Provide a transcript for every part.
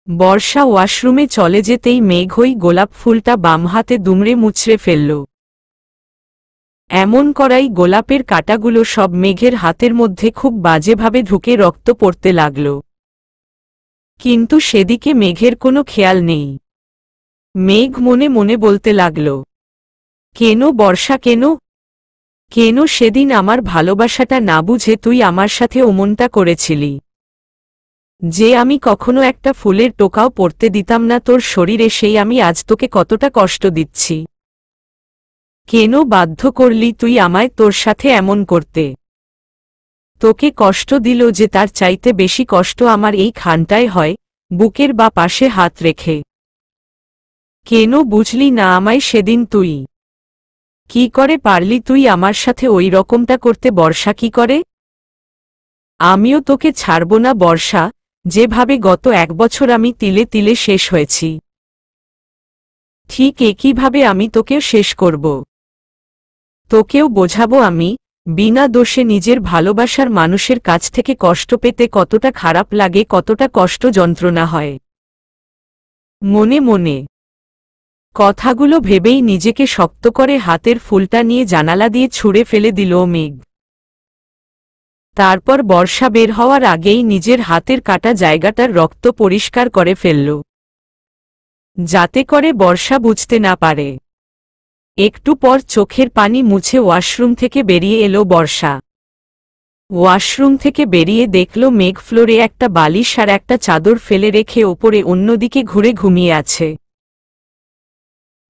বর্ষা ওয়াশরুমে চলে যেতেই মেঘ ওই গোলাপ ফুলটা বাম হাতে দুমড়ে মুচড়ে ফেলল। এমন করাই গোলাপের কাঁটাগুলো সব মেঘের হাতের মধ্যে খুব বাজেভাবে ঢুকে রক্ত পড়তে লাগল। কিন্তু সেদিকে মেঘের কোনো খেয়াল নেই। মেঘ মনে মনে বলতে লাগল, কেন বর্ষা, কেন কেন সেদিন আমার ভালোবাসাটা না বুঝে তুই আমার সাথে অমনটা করেছিলি, যে আমি কখনো একটা ফুলের টোকাও পড়তে দিতাম না তোর শরীরে, সেই আমি আজ তোকে কতটা কষ্ট দিচ্ছি। কেন বাধ্য করলি তুই আমায় তোর সাথে এমন করতে? তোকে কষ্ট দিল যে তার চাইতে বেশি কষ্ট আমার এই খানটায় হয়, বুকের বা পাশে হাত রেখে। কেন বুঝলি না আমায় সেদিন তুই? কি করে পারলি তুই আমার সাথে ওই রকমটা করতে বর্ষা, কি করে? আমিও তোকে ছাড়ব না বর্ষা, যেভাবে গত 1 বছর আমি তিলে তিলে শেষ হয়েছি, ঠিক একইভাবে আমি তোকেও শেষ করব। তোকেও বোঝাবো আমি, বিনা দোষে নিজের ভালোবাসার মানুষের কাছ থেকে কষ্ট পেতে কতটা খারাপ লাগে, কতটা কষ্ট যন্ত্রণা হয়। মনে মনে কথাগুলো ভেবেই নিজেকে শক্ত করে হাতের ফুলটা নিয়ে জানালা দিয়ে ছুঁড়ে ফেলে দিল মেঘ। তারপর বর্ষা বের হওয়ার আগেই নিজের হাতের কাটা জায়গাটার রক্ত পরিষ্কার করে ফেলল, যাতে করে বর্ষা বুঝতে না পারে। একটু পর চোখের পানি মুছে ওয়াশরুম থেকে বেরিয়ে এলো বর্ষা। ওয়াশরুম থেকে বেরিয়ে দেখল মেঘ ফ্লোরে একটা বালিশ আর একটা চাদর ফেলে রেখে ওপরে অন্যদিকে ঘুরে ঘুমিয়ে আছে।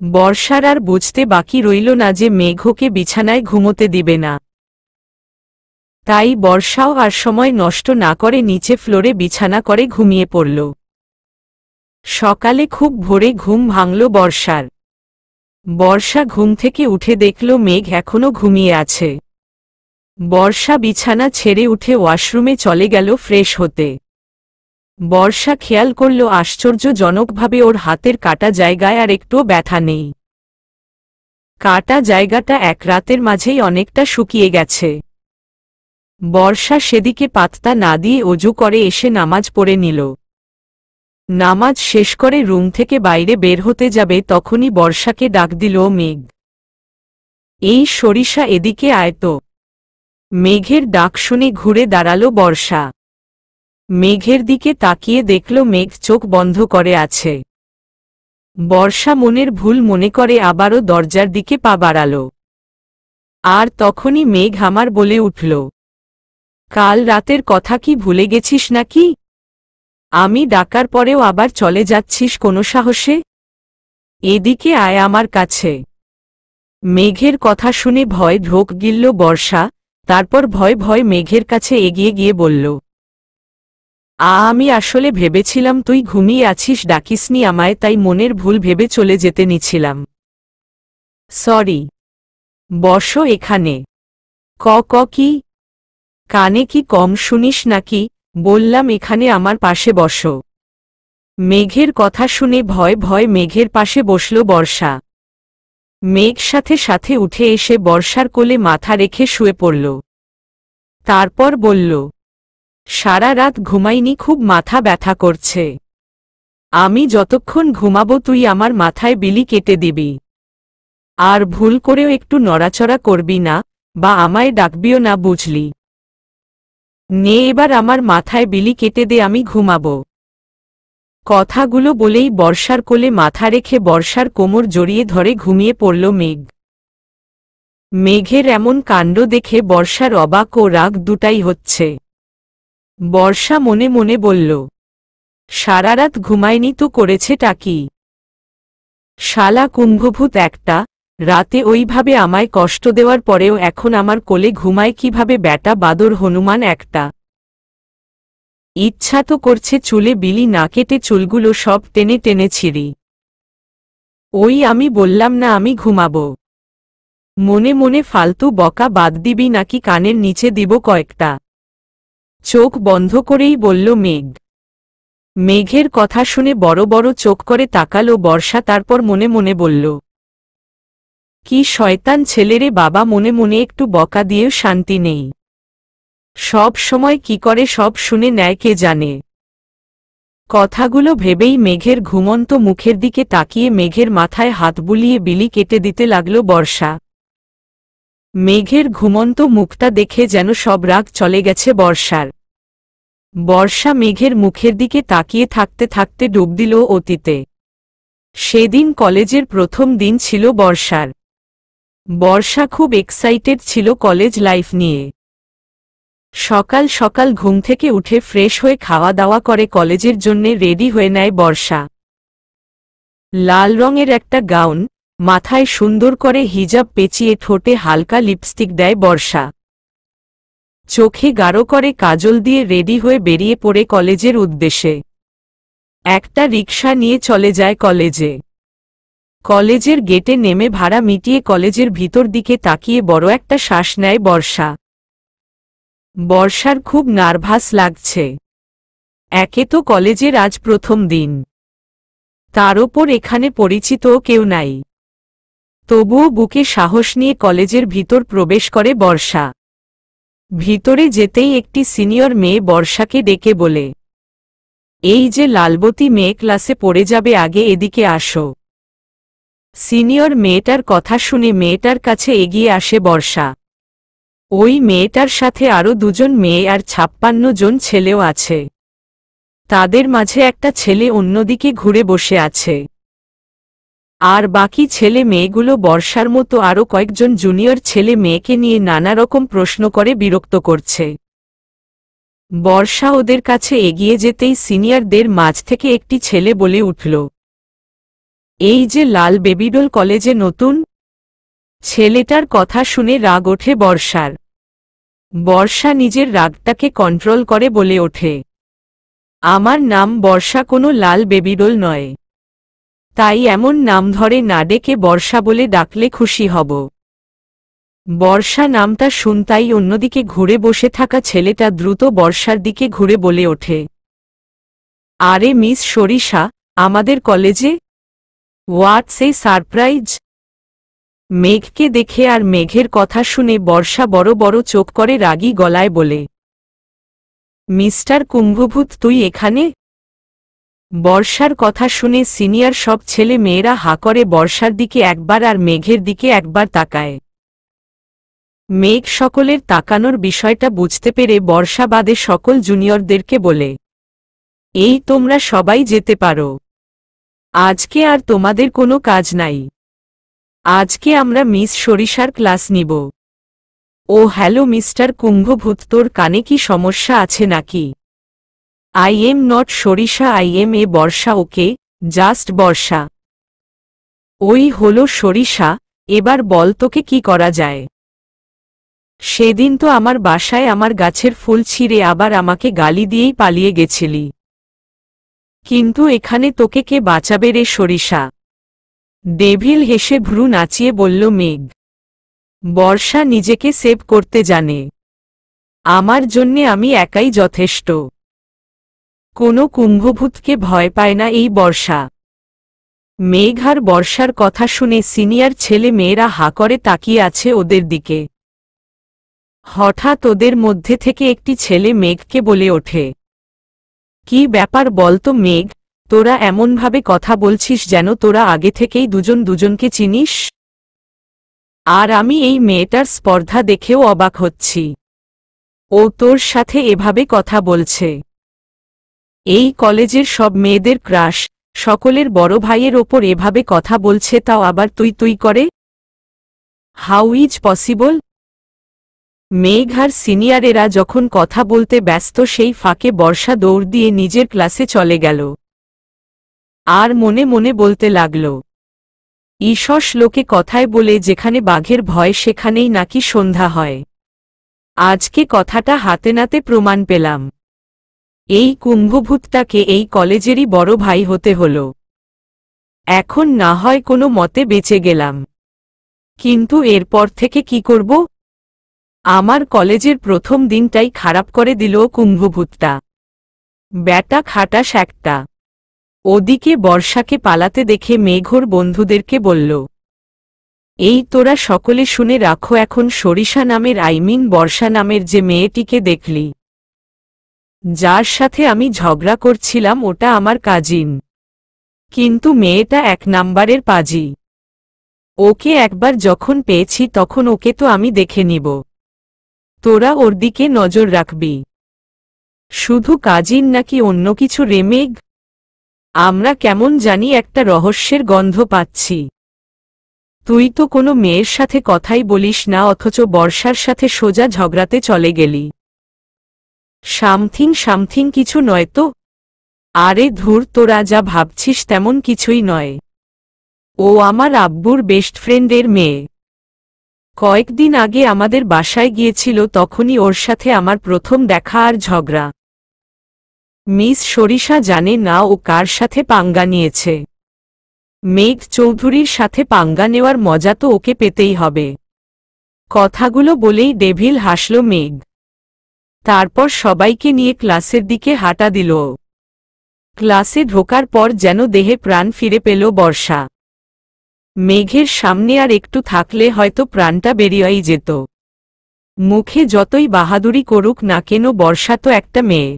বর্ষার আর বুঝতে বাকি রইল না যে মেঘ ওকে বিছানায় ঘুমোতে দিবে না। তাই বর্ষাও আর সময় নষ্ট না করে নিচে ফ্লোরে বিছানা করে ঘুমিয়ে পড়ল। সকালে খুব ভোরে ঘুম ভাঙল বর্ষার। বর্ষা ঘুম থেকে উঠে দেখল মেঘ এখনো ঘুমিয়ে আছে। বর্ষা বিছানা ছেড়ে উঠে ওয়াশরুমে চলে গেল ফ্রেশ হতে। বর্ষা খেয়াল করল আশ্চর্যজনকভাবে ওর হাতের কাটা জায়গায় আর একটুও ব্যথা নেই। কাটা জায়গাটা এক রাতের মাঝেই অনেকটা শুকিয়ে গেছে। বর্ষা সেদিকে পাত্তা না দিয়ে অজু করে এসে নামাজ পড়ে নিল। নামাজ শেষ করে রুম থেকে বাইরে বের হতে যাবে তখনই বর্ষাকে ডাক দিল মেঘ। এই সরিষা, এদিকে আয় তো। মেঘের ডাক শুনে ঘুরে দাঁড়ালো বর্ষা। মেঘের দিকে তাকিয়ে দেখল মেঘ চোখ বন্ধ করে আছে। বর্ষা মনের ভুল মনে করে আবারও দরজার দিকে পা বাড়াল। আর তখনই মেঘ আমার বলে উঠল, কাল রাতের কথা কি ভুলে গেছিস নাকি? আমি ডাকার পরেও আবার চলে যাচ্ছিস কোনো সাহসে? এদিকে আয় আমার কাছে। মেঘের কথা শুনে ভয় ঢোক গিলল বর্ষা। তারপর ভয় ভয় মেঘের কাছে এগিয়ে গিয়ে বলল, আমি আসলে ভেবেছিলাম তুই ঘুমিয়ে আছিস, ডাকিসনি আমায়, তাই মনের ভুল ভেবে চলে যেতে নিছিলাম। সরি। বসো এখানে। কি? কানে কি কম শুনিস নাকি? বললাম এখানে আমার পাশে বসো। মেঘের কথা শুনে ভয় ভয় মেঘের পাশে বসল বর্ষা। মেঘ সাথে সাথে উঠে এসে বর্ষার কোলে মাথা রেখে শুয়ে পড়ল। তারপর বলল, সারা রাত ঘুমাইনি, খুব মাথা ব্যথা করছে। আমি যতক্ষণ ঘুমাবো তুই আমার মাথায় বিলি কেটে দিবি। আর ভুল করেও একটু নড়াচড়া করবি না বা আমায় ডাকবিও না, বুঝলি? নে এবার আমার মাথায় বিলি কেটে দে, আমি ঘুমাবো। কথাগুলো বলেই বর্ষার কোলে মাথা রেখে বর্ষার কোমর জড়িয়ে ধরে ঘুমিয়ে পড়ল মেঘ। মেঘের এমন কাণ্ড দেখে বর্ষার অবাক ও রাগ দুটাই হচ্ছে। বর্ষা মনে মনে বলল, সারা রাত ঘুমায়নি তো করেছেটা কি? শালা কুম্ভভূত একটা, রাতে ওইভাবে আমায় কষ্ট দেওয়ার পরেও এখন আমার কোলে ঘুমায় কিভাবে ব্যাটা বাদর হনুমান একটা। ইচ্ছা তো করছে চুলে বিলি না কেটে চুলগুলো সব টেনে টেনে ছিঁড়ি। ওই আমি বললাম না আমি ঘুমাবো। মনে মনে ফালতু বকা বাদ দিবি নাকি কানের নিচে দিব কয়েকটা? চোখ বন্ধ করেই বলল মেঘ। মেঘের কথা শুনে বড় বড় চোখ করে তাকালো বর্ষা। তারপর মনে মনে বলল, কি শয়তান ছেলেরে বাবা, মনে মনে একটু বকা দিয়েও শান্তি নেই। সব সময় কি করে সব শুনে নেয় কে জানে। কথাগুলো ভেবেই মেঘের ঘুমন্ত মুখের দিকে তাকিয়ে মেঘের মাথায় হাত বুলিয়ে বিলি কেটে দিতে লাগল বর্ষা। মেঘের ঘুমন্ত মুখটা দেখে যেন সব রাগ চলে গেছে বর্ষার। বর্ষা মেঘের মুখের দিকে তাকিয়ে থাকতে থাকতে ডুব দিল অতীতে। সেদিন কলেজের প্রথম দিন ছিল বর্ষার। বর্ষা খুব এক্সাইটেড ছিল কলেজ লাইফ নিয়ে। সকাল সকাল ঘুম থেকে উঠে ফ্রেশ হয়ে খাওয়া দাওয়া করে কলেজের জন্যে রেডি হয়ে নেয় বর্ষা। লাল রঙের একটা গাউন, মাথায় সুন্দর করে হিজাব পেঁচিয়ে ঠোঁটে হালকা লিপস্টিক দেয় বর্ষা। চোখে গাঢ় করে কাজল দিয়ে রেডি হয়ে বেরিয়ে পড়ে কলেজের উদ্দেশ্যে। একটা রিকশা নিয়ে চলে যায় কলেজে। কলেজের গেটে নেমে ভাড়া মিটিয়ে কলেজের ভিতর দিকে তাকিয়ে বড় একটা শ্বাস নেয় বর্ষা। বর্ষার খুব নার্ভাস লাগছে। একে তো কলেজের আজ প্রথম দিন, তার ওপর এখানে পরিচিতও কেউ নাই। তবুও বুকে সাহস নিয়ে কলেজের ভিতর প্রবেশ করে বর্ষা। ভিতরে যেতেই একটি সিনিয়র মেয়ে বর্ষাকে ডেকে বলে, এই যে লালবতী মেয়ে ক্লাসে পড়ে যাবে, আগে এদিকে আসো। সিনিয়র মেয়েটার কথা শুনে মেয়েটার কাছে এগিয়ে আসে বর্ষা। ওই মেয়েটার সাথে আরও দুজন মেয়ে আর ৫৬ জন ছেলেও আছে। তাদের মাঝে একটা ছেলে অন্যদিকে ঘুরে বসে আছে। আর বাকি ছেলে মেয়েগুলো বর্ষার মতো আরও কয়েকজন জুনিয়র ছেলে মেয়েকে নিয়ে নানা রকম প্রশ্ন করে বিরক্ত করছে। বর্ষা ওদের কাছে এগিয়ে যেতেই সিনিয়রদের মাঝ থেকে একটি ছেলে বলে উঠল, এই যে লাল বেবিডোল কলেজে নতুন। ছেলেটার কথা শুনে রাগ ওঠে বর্ষার। বর্ষা নিজের রাগটাকে কন্ট্রোল করে বলে ওঠে, আমার নাম বর্ষা, কোনো লাল বেবিডোল নয়। তাই এমন নাম ধরে না ডেকে বর্ষা বলে ডাকলে খুশি হব। বর্ষা নামটা শুনতাই অন্যদিকে ঘুরে বসে থাকা ছেলেটা দ্রুত বর্ষার দিকে ঘুরে বলে ওঠে, আরে মিস সরিষা, আমাদের কলেজে? হোয়াটস এ সারপ্রাইজ। মেঘকে দেখে আর মেঘের কথা শুনে বর্ষা বড় বড় চোখ করে রাগী গলায় বলে, মিস্টার কুম্ভভূত, তুই এখানে? বর্ষার কথা শুনে সিনিয়র সব ছেলে মেয়েরা হা করে বর্ষার দিকে একবার আর মেঘের দিকে একবার তাকায়। মেঘ সকলের তাকানোর বিষয়টা বুঝতে পেরে বর্ষা বাদে সকল জুনিয়রদেরকে বলে, এই তোমরা সবাই যেতে পারো। আজকে আর তোমাদের কোনো কাজ নাই। আজকে আমরা মিস সরিষার ক্লাস নিব। ও হ্যালো মিস্টার কুম্ভভূত, তোর কানে কি সমস্যা আছে নাকি? I am not Sarisha, I am a Barsha, okay? Just Barsha. ওই হলো সরিষা, এবার বল তোকে কি করা যায়? সেদিন তো আমার বাসায় আমার গাছের ফুল ছিঁড়ে আবার আমাকে গালি দিয়েই পালিয়ে গেছিলি, কিন্তু এখানে তোকে কে বাঁচাবে রে সরিষা? ডেভিল হেসে ভ্রু নাচিয়ে বলল মেঘ। বর্ষা নিজেকে সেভ করতে জানে। আমার জন্যে আমি একাই যথেষ্ট। কোনো কুম্ভভূতকে ভয় পায় না এই বর্ষা। মেঘ আর বর্ষার কথা শুনে সিনিয়র ছেলে মেয়েরা হা করে তাকিয়ে আছে ওদের দিকে। হঠাৎ ওদের মধ্যে থেকে একটি ছেলে মেঘকে বলে ওঠে, কি ব্যাপার বলতো মেঘ, তোরা এমনভাবে কথা বলছিস যেন তোরা আগে থেকেই দুজন দুজনকে চিনিস। আর আমি এই মেয়েটার স্পর্ধা দেখেও অবাক হচ্ছি। ও তোর সাথে এভাবে কথা বলছে। এই কলেজের সব মেয়েদের ক্রাশ, সকলের বড় ভাইয়ের ওপর এভাবে কথা বলছে, তাও আবার তুই তুই করে। How is possible? মেঘ আর সিনিয়রেরা যখন কথা বলতে ব্যস্ত সেই ফাঁকে বর্ষা দৌড় দিয়ে নিজের ক্লাসে চলে গেল। আর মনে মনে বলতে লাগল, ঈষৎ লোকে কথায় বলে যেখানে বাঘের ভয় সেখানেই নাকি সন্ধ্যা হয়। আজকে কথাটা হাতে নাতে প্রমাণ পেলাম। এই কুম্ভভূতটাকে এই কলেজেরই বড় ভাই হতে হল। এখন না হয় কোনো মতে বেঁচে গেলাম, কিন্তু এরপর থেকে কি করব? আমার কলেজের প্রথম দিনটাই খারাপ করে দিল কুম্ভভূতটা। ব্যাটা খাটাস একটা। ওদিকে বর্ষাকে পালাতে দেখে মেঘোর বন্ধুদেরকে বলল, এই তোরা সকলে শুনে রাখো, এখন সরিষা নামের বর্ষা নামের যে মেয়েটিকে দেখলি, যার সাথে আমি ঝগড়া করছিলাম ওটা আমার কাজিন, কিন্তু মেয়েটা 1 নাম্বারের পাজি। ওকে একবার যখন পেয়েছি তখন ওকে তো আমি দেখে নিব। তোরা ওর দিকে নজর রাখবি। শুধু কাজিন নাকি অন্য কিছু রে মেঘ? আমরা কেমন জানি একটা রহস্যের গন্ধ পাচ্ছি। তুই তো কোনো মেয়ের সাথে কথাই বলিস না, অথচ বর্ষার সাথে সোজা ঝগড়াতে চলে গেলি। সামথিং কিছু নয় তো? আরে ধুর, তোরা যা ভাবছিস তেমন কিছুই নয়। ও আমার আব্বুর বেস্ট ফ্রেন্ডের মেয়ে। কয়েকদিন আগে আমাদের বাসায় গিয়েছিল, তখনই ওর সাথে আমার প্রথম দেখা আর ঝগড়া। মিস সরিষা জানে না ও কার সাথে পাঙ্গা নিয়েছে। মেঘ চৌধুরীর সাথে পাঙ্গা নেওয়ার মজা তো ওকে পেতেই হবে। কথাগুলো বলেই ডেভিল হাসল মেঘ। তারপর সবাইকে নিয়ে ক্লাসের দিকে হাঁটা দিল ও। ক্লাসে ঢোকার পর যেন দেহে প্রাণ ফিরে পেল বর্ষা। মেঘের সামনে আর একটু থাকলে হয়তো প্রাণটা বেরিয়েই যেত। মুখে যতই বাহাদুরি করুক না কেন, বর্ষা তো একটা মেয়ে।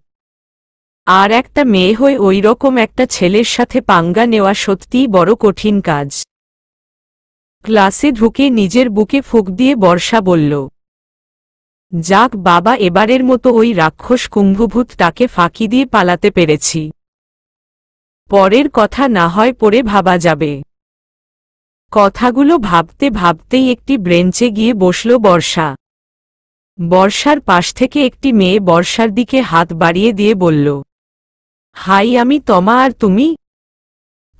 আর একটা মেয়ে হয়ে ওই রকম একটা ছেলের সাথে পাঙ্গা নেওয়া সত্যিই বড় কঠিন কাজ। ক্লাসে ঢুকে নিজের বুকে ফুঁক দিয়ে বর্ষা বলল, যাক বাবা, এবারের মতো ওই রাক্ষস কুম্ভভূতটাকে ফাঁকি দিয়ে পালাতে পেরেছি। পরের কথা না হয় পরে ভাবা যাবে। কথাগুলো ভাবতে ভাবতেই একটি ব্রেঞ্চে গিয়ে বসল বর্ষা। বর্ষার পাশ থেকে একটি মেয়ে বর্ষার দিকে হাত বাড়িয়ে দিয়ে বলল, হাই, আমি তমা, আর তুমি?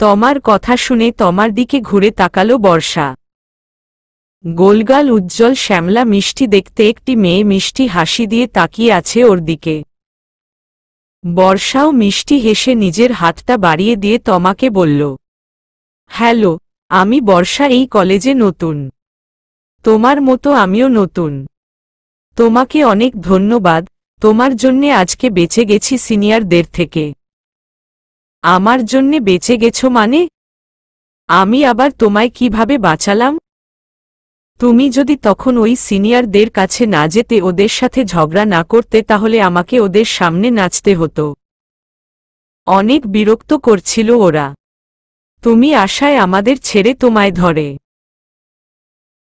তমার কথা শুনে তমার দিকে ঘুরে তাকালো বর্ষা। গোলগাল উজ্জ্বল শ্যামলা মিষ্টি দেখতে একটি মেয়ে মিষ্টি হাসি দিয়ে তাকিয়ে আছে ওর দিকে। বর্ষাও মিষ্টি হেসে নিজের হাতটা বাড়িয়ে দিয়ে তমাকে বলল, হ্যালো, আমি বর্ষা, এই কলেজে নতুন। তোমার মতো আমিও নতুন। তোমাকে অনেক ধন্যবাদ, তোমার জন্যে আজকে বেঁচে গেছি সিনিয়রদের থেকে। আমার জন্যে বেঁচে গেছো মানে? আমি আবার তোমায় কিভাবে বাঁচালাম? তুমি যদি তখন ওই সিনিয়রদের কাছে না যেতে, ওদের সাথে ঝগড়া না করতে, তাহলে আমাকে ওদের সামনে নাচতে হতো। অনেক বিরক্ত করছিল ওরা। তুমি আশায় আমাদের ছেড়ে তোমায় ধরে।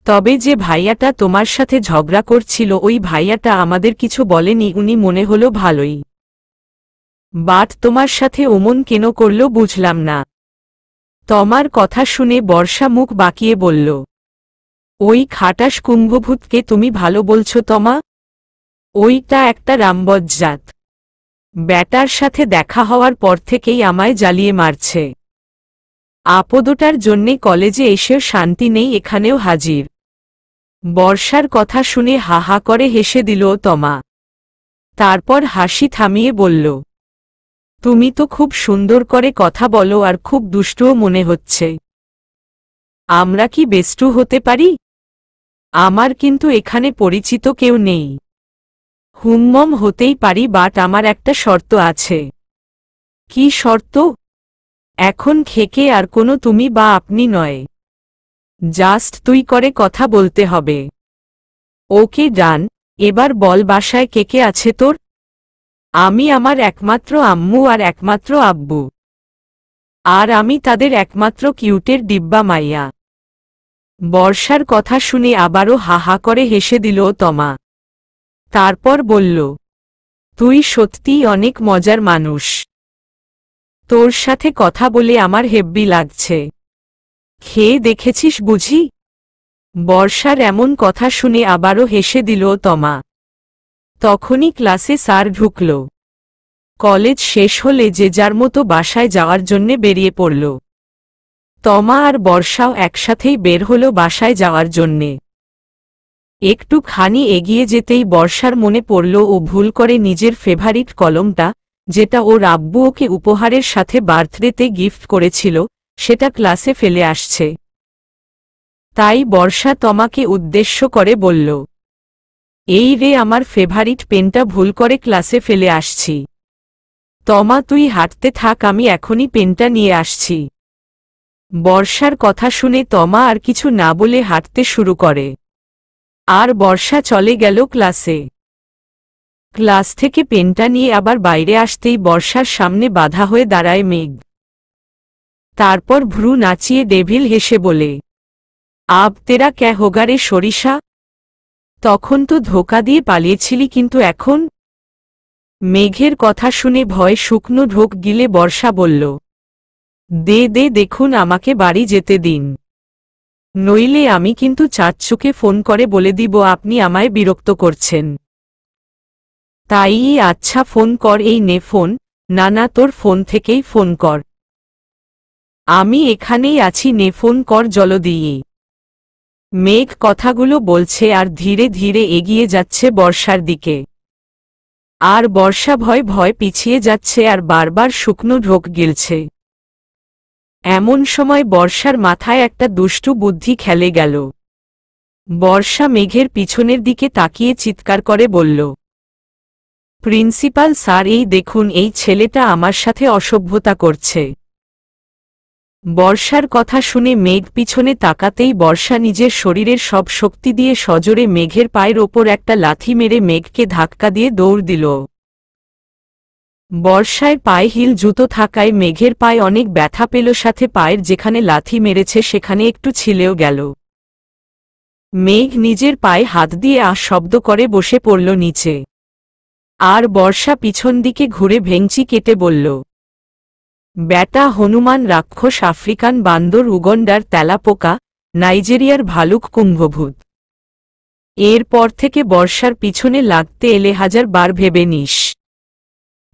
তবে যে ভাইয়াটা তোমার সাথে ঝগড়া করছিল, ওই ভাইয়াটা আমাদের কিছু বলেনি, উনি মনে হলো ভালোই। বাট তোমার সাথে ওমন কেন করল বুঝলাম না। তমার কথা শুনে বর্ষা মুখ বাঁকিয়ে বলল, ওই খাটাস কুম্ভভূতকে তুমি ভালো বলছো তমা? ওইটা একটা রামবজ্জাত। ব্যাটার সাথে দেখা হওয়ার পর থেকেই আমায় জ্বালিয়ে মারছে। আপদটার জন্যে কলেজে এসেও শান্তি নেই, এখানেও হাজির। বর্ষার কথা শুনে হা হা করে হেসে দিল তমা। তারপর হাসি থামিয়ে বলল, তুমি তো খুব সুন্দর করে কথা বলো আর খুব দুষ্টুও মনে হচ্ছে। আমরা কি বেস্টু হতে পারি? আমার কিন্তু এখানে পরিচিত কেউ নেই। হুমমম হতেই পারি, বাট আমার একটা শর্ত আছে। কি শর্ত? এখন খেকে আর কোনো তুমি বা আপনি নয়, জাস্ট তুই করে কথা বলতে হবে। ওকে ডান। এবার বল, বাসায় কে কে আছে তোর? আমি আমার একমাত্র আম্মু আর একমাত্র আব্বু। আর আমি তাদের একমাত্র কিউটের ডিব্বা মাইয়া। বর্ষার কথা শুনে আবারও হা হা করে হেসে দিল তমা। তারপর বলল, তুই সত্যিই অনেক মজার মানুষ। তোর সাথে কথা বলে আমার হেব্বি লাগছে। খেয়ে দেখেছিস বুঝি? বর্ষার এমন কথা শুনে আবারও হেসে দিল তমা। তখনই ক্লাসে স্যার ঢুকল। কলেজ শেষ হলে যে যার মতো বাসায় যাওয়ার জন্যে বেরিয়ে পড়ল। তমা আর বর্ষাও একসাথেই বের হল বাসায় যাওয়ার জন্যে। একটুখানি এগিয়ে যেতেই বর্ষার মনে পড়ল ও ভুল করে নিজের ফেভারিট কলমটা, যেটা ওর আব্বু ওকে উপহারের সাথে বার্থডেতে গিফট করেছিল, সেটা ক্লাসে ফেলে আসছে। তাই বর্ষা তমাকে উদ্দেশ্য করে বলল, এই রে, আমার ফেভারিট পেনটা ভুল করে ক্লাসে ফেলে আসছি। তমা তুই হাঁটতে থাক, আমি এখনই পেনটা নিয়ে আসছি। বর্ষার কথা শুনে তমা আর কিছু না বলে হাঁটতে শুরু করে। আর বর্ষা চলে গেল ক্লাসে। ক্লাস থেকে পেনটা নিয়ে আবার বাইরে আসতেই বর্ষার সামনে বাধা হয়ে দাঁড়ায় মেঘ। তারপর ভ্রু নাচিয়ে ডেভিল হেসে বলে, আব তেরা ক্যা হোগা রে সরিষা? তখন তো ধোকা দিয়ে পালিয়েছিলি, কিন্তু এখন? মেঘের কথা শুনে ভয় শুকনো ঢোক গিলে বর্ষা বলল, দেখুন, আমাকে বাড়ি যেতে দিন, নইলে আমি কিন্তু চাচ্চুকে ফোন করে বলে দিব আপনি আমায় বিরক্ত করছেন। তাই আচ্ছা, ফোন কর, এই নে ফোন। না, তোর ফোন থেকেই ফোন কর, আমি এখানেই আছি, নে ফোন কর জলদি। মেঘ কথাগুলো বলছে আর ধীরে ধীরে এগিয়ে যাচ্ছে বর্ষার দিকে। আর বর্ষা ভয় ভয় পিছিয়ে যাচ্ছে আর বারবার শুকনো ঢোক গিলছে। এমন সময় বর্ষার মাথায় একটা দুষ্টু বুদ্ধি খেলে গেল। বর্ষা মেঘের পিছনের দিকে তাকিয়ে চিৎকার করে বলল, প্রিন্সিপাল স্যার, এই দেখুন, এই ছেলেটা আমার সাথে অসভ্যতা করছে। বর্ষার কথা শুনে মেঘ পিছনে তাকাতেই বর্ষা নিজের শরীরের সব শক্তি দিয়ে সজোরে মেঘের পায়ের ওপর একটা লাথি মেরে মেঘকে ধাক্কা দিয়ে দৌড় দিল। বর্ষায় পায়ে হিল জুতো থাকায় মেঘের পায়ে অনেক ব্যথা পেল, সাথে পায়ের যেখানে লাথি মেরেছে সেখানে একটু ছিলেও গেল। মেঘ নিজের পায়ে হাত দিয়ে শব্দ করে বসে পড়ল নিচে। আর বর্ষা পিছন দিকে ঘুরে ভেঙচি কেটে বলল, ব্যাটা হনুমান রাক্ষস, আফ্রিকান বান্দর, উগন্ডার তেলাপোকা, নাইজেরিয়ার ভালুক, কুম্ভভূত। এরপর থেকে বর্ষার পিছনে লাগতে এলে 1000 বার ভেবে নিস।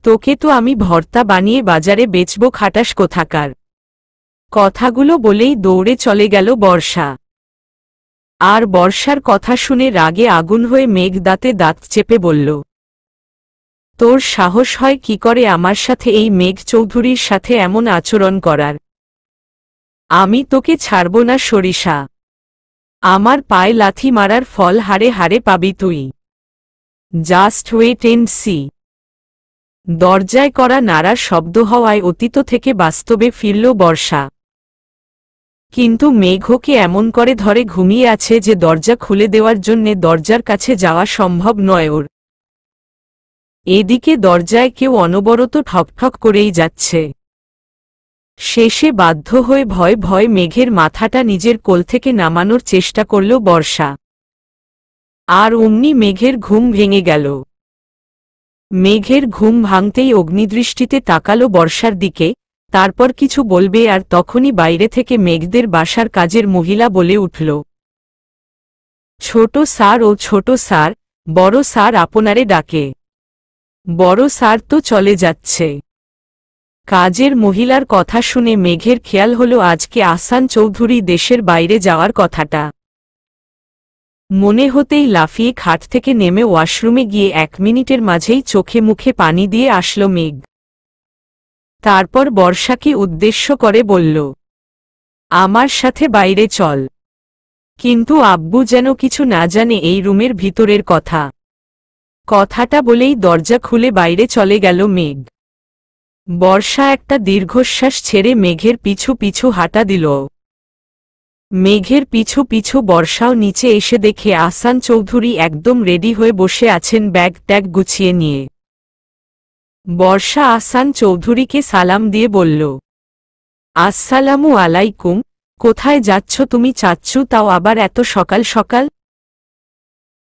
তোকে তো আমি ভর্তা বানিয়ে বাজারে বেচব, খাটাস কোথাকার। কথাগুলো বলেই দৌড়ে চলে গেল বর্ষা। আর বর্ষার কথা শুনে রাগে আগুন হয়ে মেঘ দাঁতে দাঁত চেপে বলল, তোর সাহস হয় কি করে আমার সাথে, এই মেঘ চৌধুরীর সাথে এমন আচরণ করার? আমি তোকে ছাড়ব না সরিষা। আমার পায়ে লাথি মারার ফল হারে হারে পাবি তুই। Just wait and see. দরজায় করা নাড়ার শব্দ হওয়ায় অতীত থেকে বাস্তবে ফিরল বর্ষা। কিন্তু মেঘকে এমন করে ধরে ঘুমিয়ে আছে যে দরজা খুলে দেওয়ার জন্যে দরজার কাছে যাওয়া সম্ভব নয় ওর। এদিকে দরজায় কেউ অনবরত ঠকঠক করেই যাচ্ছে। শেষে বাধ্য হয়ে ভয় ভয় মেঘের মাথাটা নিজের কোল থেকে নামানোর চেষ্টা করল বর্ষা। আর অমনি মেঘের ঘুম ভেঙে গেল। মেঘের ঘুম ভাঙতেই অগ্নিদৃষ্টিতে তাকালো বর্ষার দিকে, তারপর কিছু বলবে আর তখনই বাইরে থেকে মেঘদের বাসার কাজের মহিলা বলে উঠল, ছোট স্যার, ও ছোট স্যার, বড় স্যার আপনারে ডাকে। বড় স্যার তো চলে যাচ্ছে। কাজের মহিলার কথা শুনে মেঘের খেয়াল হলো আজকে আহসান চৌধুরী দেশের বাইরে যাওয়ার কথাটা। মনে হতেই লাফিয়ে খাট থেকে নেমে ওয়াশরুমে গিয়ে 1 মিনিটের মাঝেই চোখে মুখে পানি দিয়ে আসলো মেঘ। তারপর বর্ষাকে উদ্দেশ্য করে বলল, আমার সাথে বাইরে চল। কিন্তু আব্বু যেন কিছু না জানে এই রুমের ভিতরের কথা। কথাটা বলেই দরজা খুলে বাইরে চলে গেল মেঘ। বর্ষা একটা দীর্ঘশ্বাস ছেড়ে মেঘের পিছু পিছু হাঁটা দিল। মেঘের পিছু পিছু বর্ষাও নিচে এসে দেখে আহসান চৌধুরী একদম রেডি হয়ে বসে আছেন ব্যাগ ট্যাগ গুছিয়ে নিয়ে। বর্ষা আহসান চৌধুরীকে সালাম দিয়ে বলল, আসসালামু আলাইকুম, কোথায় যাচ্ছ তুমি চাচ্চু, তাও আবার এত সকাল সকাল?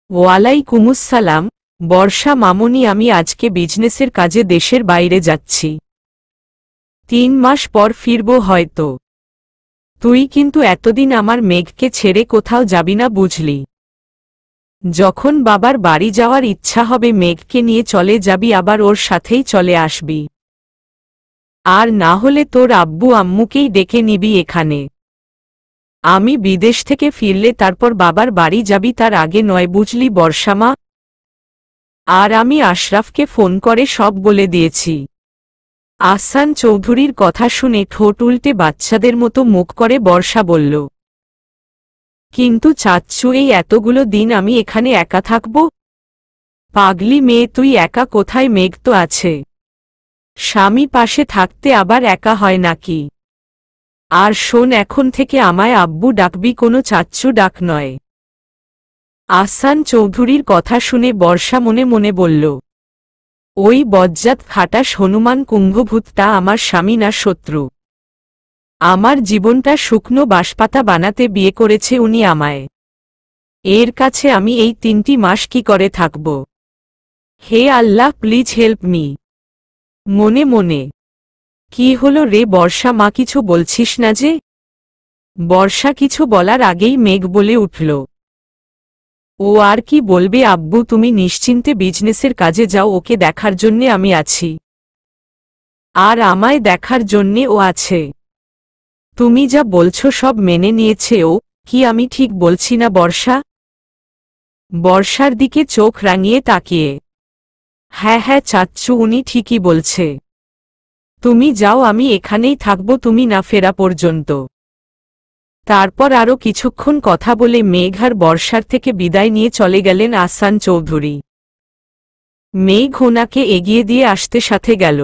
ওয়ালাইকুমুসসালাম বর্ষা মামুনি, আমি আজকে বিজনেসের কাজে দেশের বাইরে যাচ্ছি। 3 মাস পর ফিরব হয়তো। তুই কিন্তু এতদিন আমার মেঘকে ছেড়ে কোথাও যাবি না, বুঝলি? যখন বাবার বাড়ি যাওয়ার ইচ্ছা হবে মেঘকে নিয়ে চলে যাবি, আবার ওর সাথেই চলে আসবি। আর না হলে তোর আব্বু আম্মুকেই ডেকে নিবি এখানে। আমি বিদেশ থেকে ফিরলে তারপর বাবার বাড়ি যাবি, তার আগে নয়, বুঝলি বর্ষামা? আর আমি আশরাফকে ফোন করে সব বলে দিয়েছি। আহসান চৌধুরীর কথা শুনে ঠোঁট উল্টে বাচ্চাদের মতো মুখ করে বর্ষা বলল, কিন্তু চাচ্চু, এই এতগুলো দিন আমি এখানে একা থাকব? পাগলি মেয়ে তুই, একা কোথায়, মেঘ তো আছে। স্বামী পাশে থাকতে আবার একা হয় নাকি? আর শোন, এখন থেকে আমায় আব্বু ডাকবি, কোনো চাচ্চু ডাক নয়। আহসান চৌধুরীর কথা শুনে বর্ষা মনে মনে বলল, ওই বজ্জাত খাটাস হনুমান কুম্ভভূতটা আমার স্বামী না শত্রু? আমার জীবনটা শুকনো বাঁশপাতা বানাতে বিয়ে করেছে উনি আমায়। এর কাছে আমি এই 3টি মাস কি করে থাকব? হে আল্লাহ, প্লিজ হেল্প মি। মনে মনে, কি হলো রে বর্ষা, মা কিছু বলছিস না যে? বর্ষা কিছু বলার আগেই মেঘ বলে উঠল, ও আর কি বলবে আব্বু, তুমি নিশ্চিন্তে বিজনেসের কাজে যাও, ওকে দেখার জন্যে আমি আছি। আর আমায় দেখার জন্যে ও আছে। তুমি যা বলছো সব মেনে নিয়েছে ও। কি আমি ঠিক বলছি না বর্ষা? বর্ষার দিকে চোখ রাঙিয়ে তাকিয়ে, হ্যাঁ হ্যাঁ চাচ্চু, উনি ঠিকই বলছে। তুমি যাও, আমি এখানেই থাকব তুমি না ফেরা পর্যন্ত। তারপর আরও কিছুক্ষণ কথা বলে মেঘ আর বর্ষার থেকে বিদায় নিয়ে চলে গেলেন আহসান চৌধুরী। মেঘ ওনাকে এগিয়ে দিয়ে আসতে সাথে গেল।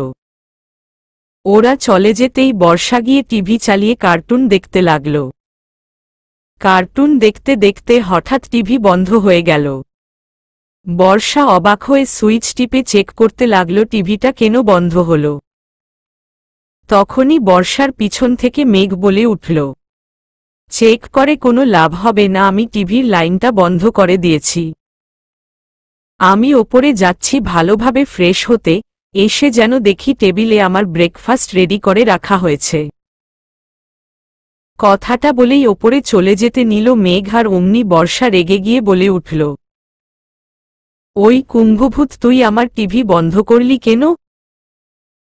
ওরা চলে যেতেই বর্ষা গিয়ে টিভি চালিয়ে কার্টুন দেখতে লাগল। কার্টুন দেখতে দেখতে হঠাৎ টিভি বন্ধ হয়ে গেল। বর্ষা অবাক হয়ে সুইচ টিপে চেক করতে লাগল টিভিটা কেন বন্ধ হল। তখনই বর্ষার পিছন থেকে মেঘ বলে উঠল, চেক করে কোনো লাভ হবে না, আমি টিভির লাইনটা বন্ধ করে দিয়েছি। আমি ওপরে যাচ্ছি ভালোভাবে ফ্রেশ হতে, এসে যেন দেখি টেবিলে আমার ব্রেকফাস্ট রেডি করে রাখা হয়েছে। কথাটা বলেই ওপরে চলে যেতে নিল মেঘ, আর অমনি বর্ষা রেগে গিয়ে বলে উঠল, ওই কুম্ভভূত, তুই আমার টিভি বন্ধ করলি কেন?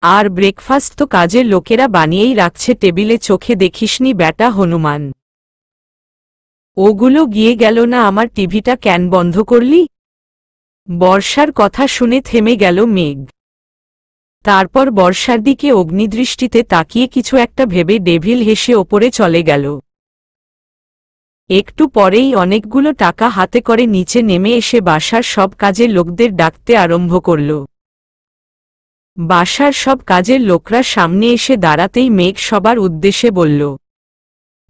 আর ব্রেকফাস্ট তো কাজের লোকেরা বানিয়েই রাখছে টেবিলে, চোখে দেখিসনি ব্যাটা হনুমান? ওগুলো গিয়ে গেল না, আমার টিভিটা কেন বন্ধ করলি? বর্ষার কথা শুনে থেমে গেল মেঘ। তারপর বর্ষার দিকে অগ্নিদৃষ্টিতে তাকিয়ে কিছু একটা ভেবে ডেভিল হেসে ওপরে চলে গেল। একটু পরেই অনেকগুলো টাকা হাতে করে নিচে নেমে এসে বাসার সব কাজের লোকদের ডাকতে আরম্ভ করল। বাসার সব কাজের লোকরা সামনে এসে দাঁড়াতেই মেঘ সবার উদ্দেশ্যে বলল,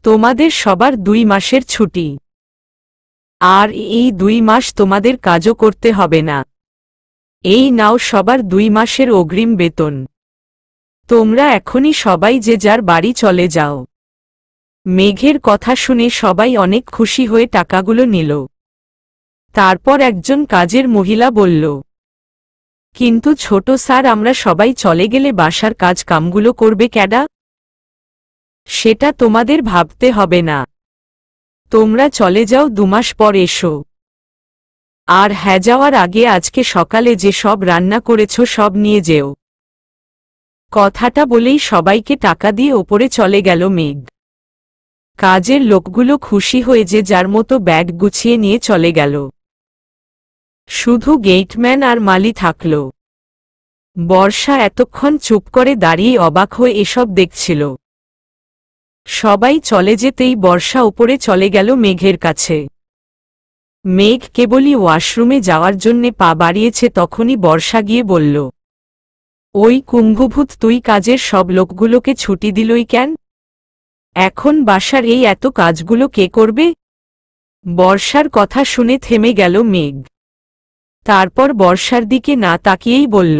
তোমাদের সবার 2 মাসের ছুটি। আর এই 2 মাস তোমাদের কাজও করতে হবে না। এই নাও সবার 2 মাসের অগ্রিম বেতন। তোমরা এখনই সবাই যে যার বাড়ি চলে যাও। মেঘের কথা শুনে সবাই অনেক খুশি হয়ে টাকাগুলো নিল। তারপর একজন কাজের মহিলা বলল, কিন্তু ছোট স্যার, আমরা সবাই চলে গেলে বাসার কাজ কামগুলো করবে ক্যাডা? সেটা তোমাদের ভাবতে হবে না। তোমরা চলে যাও, 2 মাস পর এসো। আর হ্যাঁ, যাওয়ার আগে আজকে সকালে যে সব রান্না করেছ সব নিয়ে যেও। কথাটা বলেই সবাইকে টাকা দিয়ে ওপরে চলে গেল মেঘ। কাজের লোকগুলো খুশি হয়ে যে যার মতো ব্যাগ গুছিয়ে নিয়ে চলে গেল। শুধু গেটম্যান আর মালি থাকল। বর্ষা এতক্ষণ চুপ করে দাঁড়িয়ে অবাক হয়ে এসব দেখছিল। সবাই চলে যেতেই বর্ষা ওপরে চলে গেল মেঘের কাছে। মেঘ কেবলই ওয়াশরুমে যাওয়ার জন্যে পা বাড়িয়েছে, তখনই বর্ষা গিয়ে বলল, ওই কুম্ভভূত, তুই কাজের সব লোকগুলোকে ছুটি দিলই কেন? এখন বাসার এই এত কাজগুলো কে করবে? বর্ষার কথা শুনে থেমে গেল মেঘ। তারপর বর্ষার দিকে না তাকিয়েই বলল,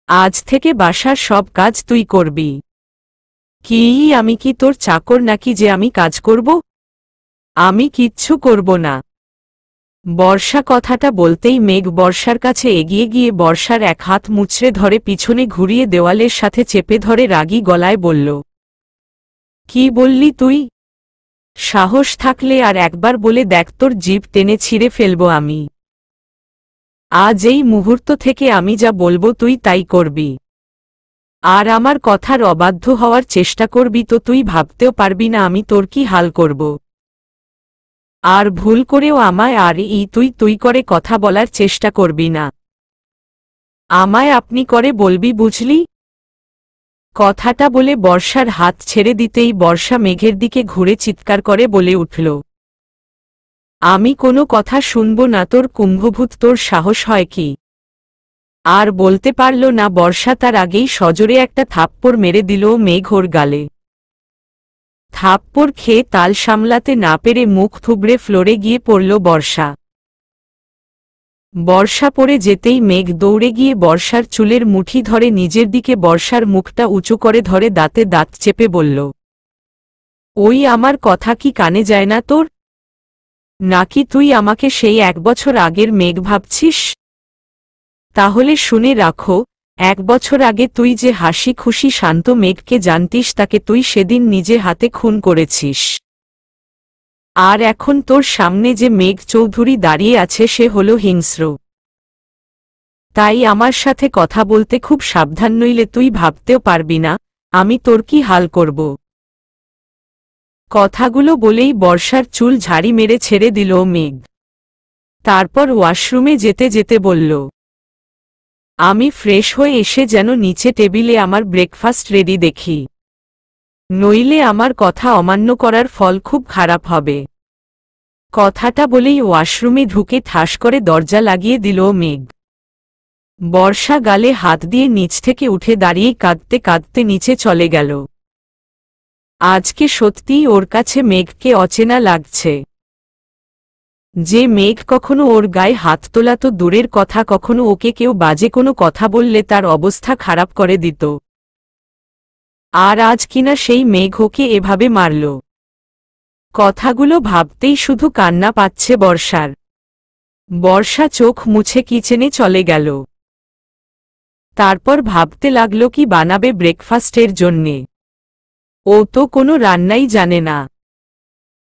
আজ থেকে বাসার সব কাজ তুই করবি। কি, আমি কি তোর চাকর নাকি যে আমি কাজ করব? আমি কিচ্ছু করব না। বর্ষা কথাটা বলতেই মেঘ বর্ষার কাছে এগিয়ে গিয়ে বর্ষার এক হাত মুচড়ে ধরে পিছনে ঘুরিয়ে দেওয়ালের সাথে চেপে ধরে রাগী গলায় বলল, কি বললি তুই? সাহস থাকলে আর একবার বলে দেখ, তোর জিভ টেনে ছিঁড়ে ফেলব আমি। আজ এই মুহূর্ত থেকে আমি যা বলবো তুই তাই করবি। আর আমার কথার অবাধ্য হওয়ার চেষ্টা করবি তো তুই ভাবতেও পারবি না আমি তোর কি হাল করব। আর ভুল করেও আমায় আর এই তুই তুই করে কথা বলার চেষ্টা করবি না। আমায় আপনি করে বলবি, বুঝলি? কথাটা বলে বর্ষার হাত ছেড়ে দিতেই বর্ষা মেঘের দিকে ঘুরে চিৎকার করে বলে উঠল, আমি কোনো কথা শুনব না তোর কুম্ভভূত, তোর সাহস হয় কি? আর বলতে পারল না বর্ষা, তার আগেই সজোরে একটা থাপ্পড় মেরে দিল মেঘ ওর গালে। থাপ্পড় খেয়ে তাল সামলাতে না পেরে মুখ থুবড়ে ফ্লোরে গিয়ে পড়ল বর্ষা। বর্ষা পড়ে যেতেই মেঘ দৌড়ে গিয়ে বর্ষার চুলের মুঠি ধরে নিজের দিকে বর্ষার মুখটা উঁচু করে ধরে দাঁতে দাঁত চেপে বলল, ওই আমার কথা কি কানে যায় না তোর? নাকি তুই আমাকে সেই 1 বছর আগের মেঘ ভাবছিস? তাহলে শুনে রাখো, 1 বছর আগে তুই যে হাসি খুশি শান্ত মেঘকে জানতিস তাকে তুই সেদিন নিজে হাতে খুন করেছিস। আর এখন তোর সামনে যে মেঘ চৌধুরী দাঁড়িয়ে আছে সে হলো হিংস্র। তাই আমার সাথে কথা বলতে খুব সাবধান, নইলে তুই ভাবতেও পারবি না আমি তোর কি হাল করব। কথাগুলো বলেই বর্ষার চুল ঝাড়ি মেরে ছেড়ে দিল মেঘ। তারপর ওয়াশরুমে যেতে যেতে বলল, আমি ফ্রেশ হয়ে এসে যেন নিচে টেবিলে আমার ব্রেকফাস্ট রেডি দেখি, নইলে আমার কথা অমান্য করার ফল খুব খারাপ হবে। কথাটা বলেই ওয়াশরুমে ঢুকে ঠাস করে দরজা লাগিয়ে দিল মেঘ। বর্ষা গালে হাত দিয়ে নিচ থেকে উঠে দাঁড়িয়ে কাঁদতে কাঁদতে নিচে চলে গেল। আজকে সত্যিই ওর কাছে মেঘকে অচেনা লাগছে। যে মেঘ কখনো ওর গায়ে হাত তোলা তো দূরের কথা, কখনো ওকে কেউ বাজে কোনো কথা বললে তার অবস্থা খারাপ করে দিত, আর আজ কিনা সেই মেঘ ওকে এভাবে মারল। কথাগুলো ভাবতেই শুধু কান্না পাচ্ছে বর্ষার। বর্ষা চোখ মুছে কিচেনে চলে গেল। তারপর ভাবতে লাগল কি বানাবে ব্রেকফাস্টের জন্যে। ও তো কোনো রান্নাই জানে না।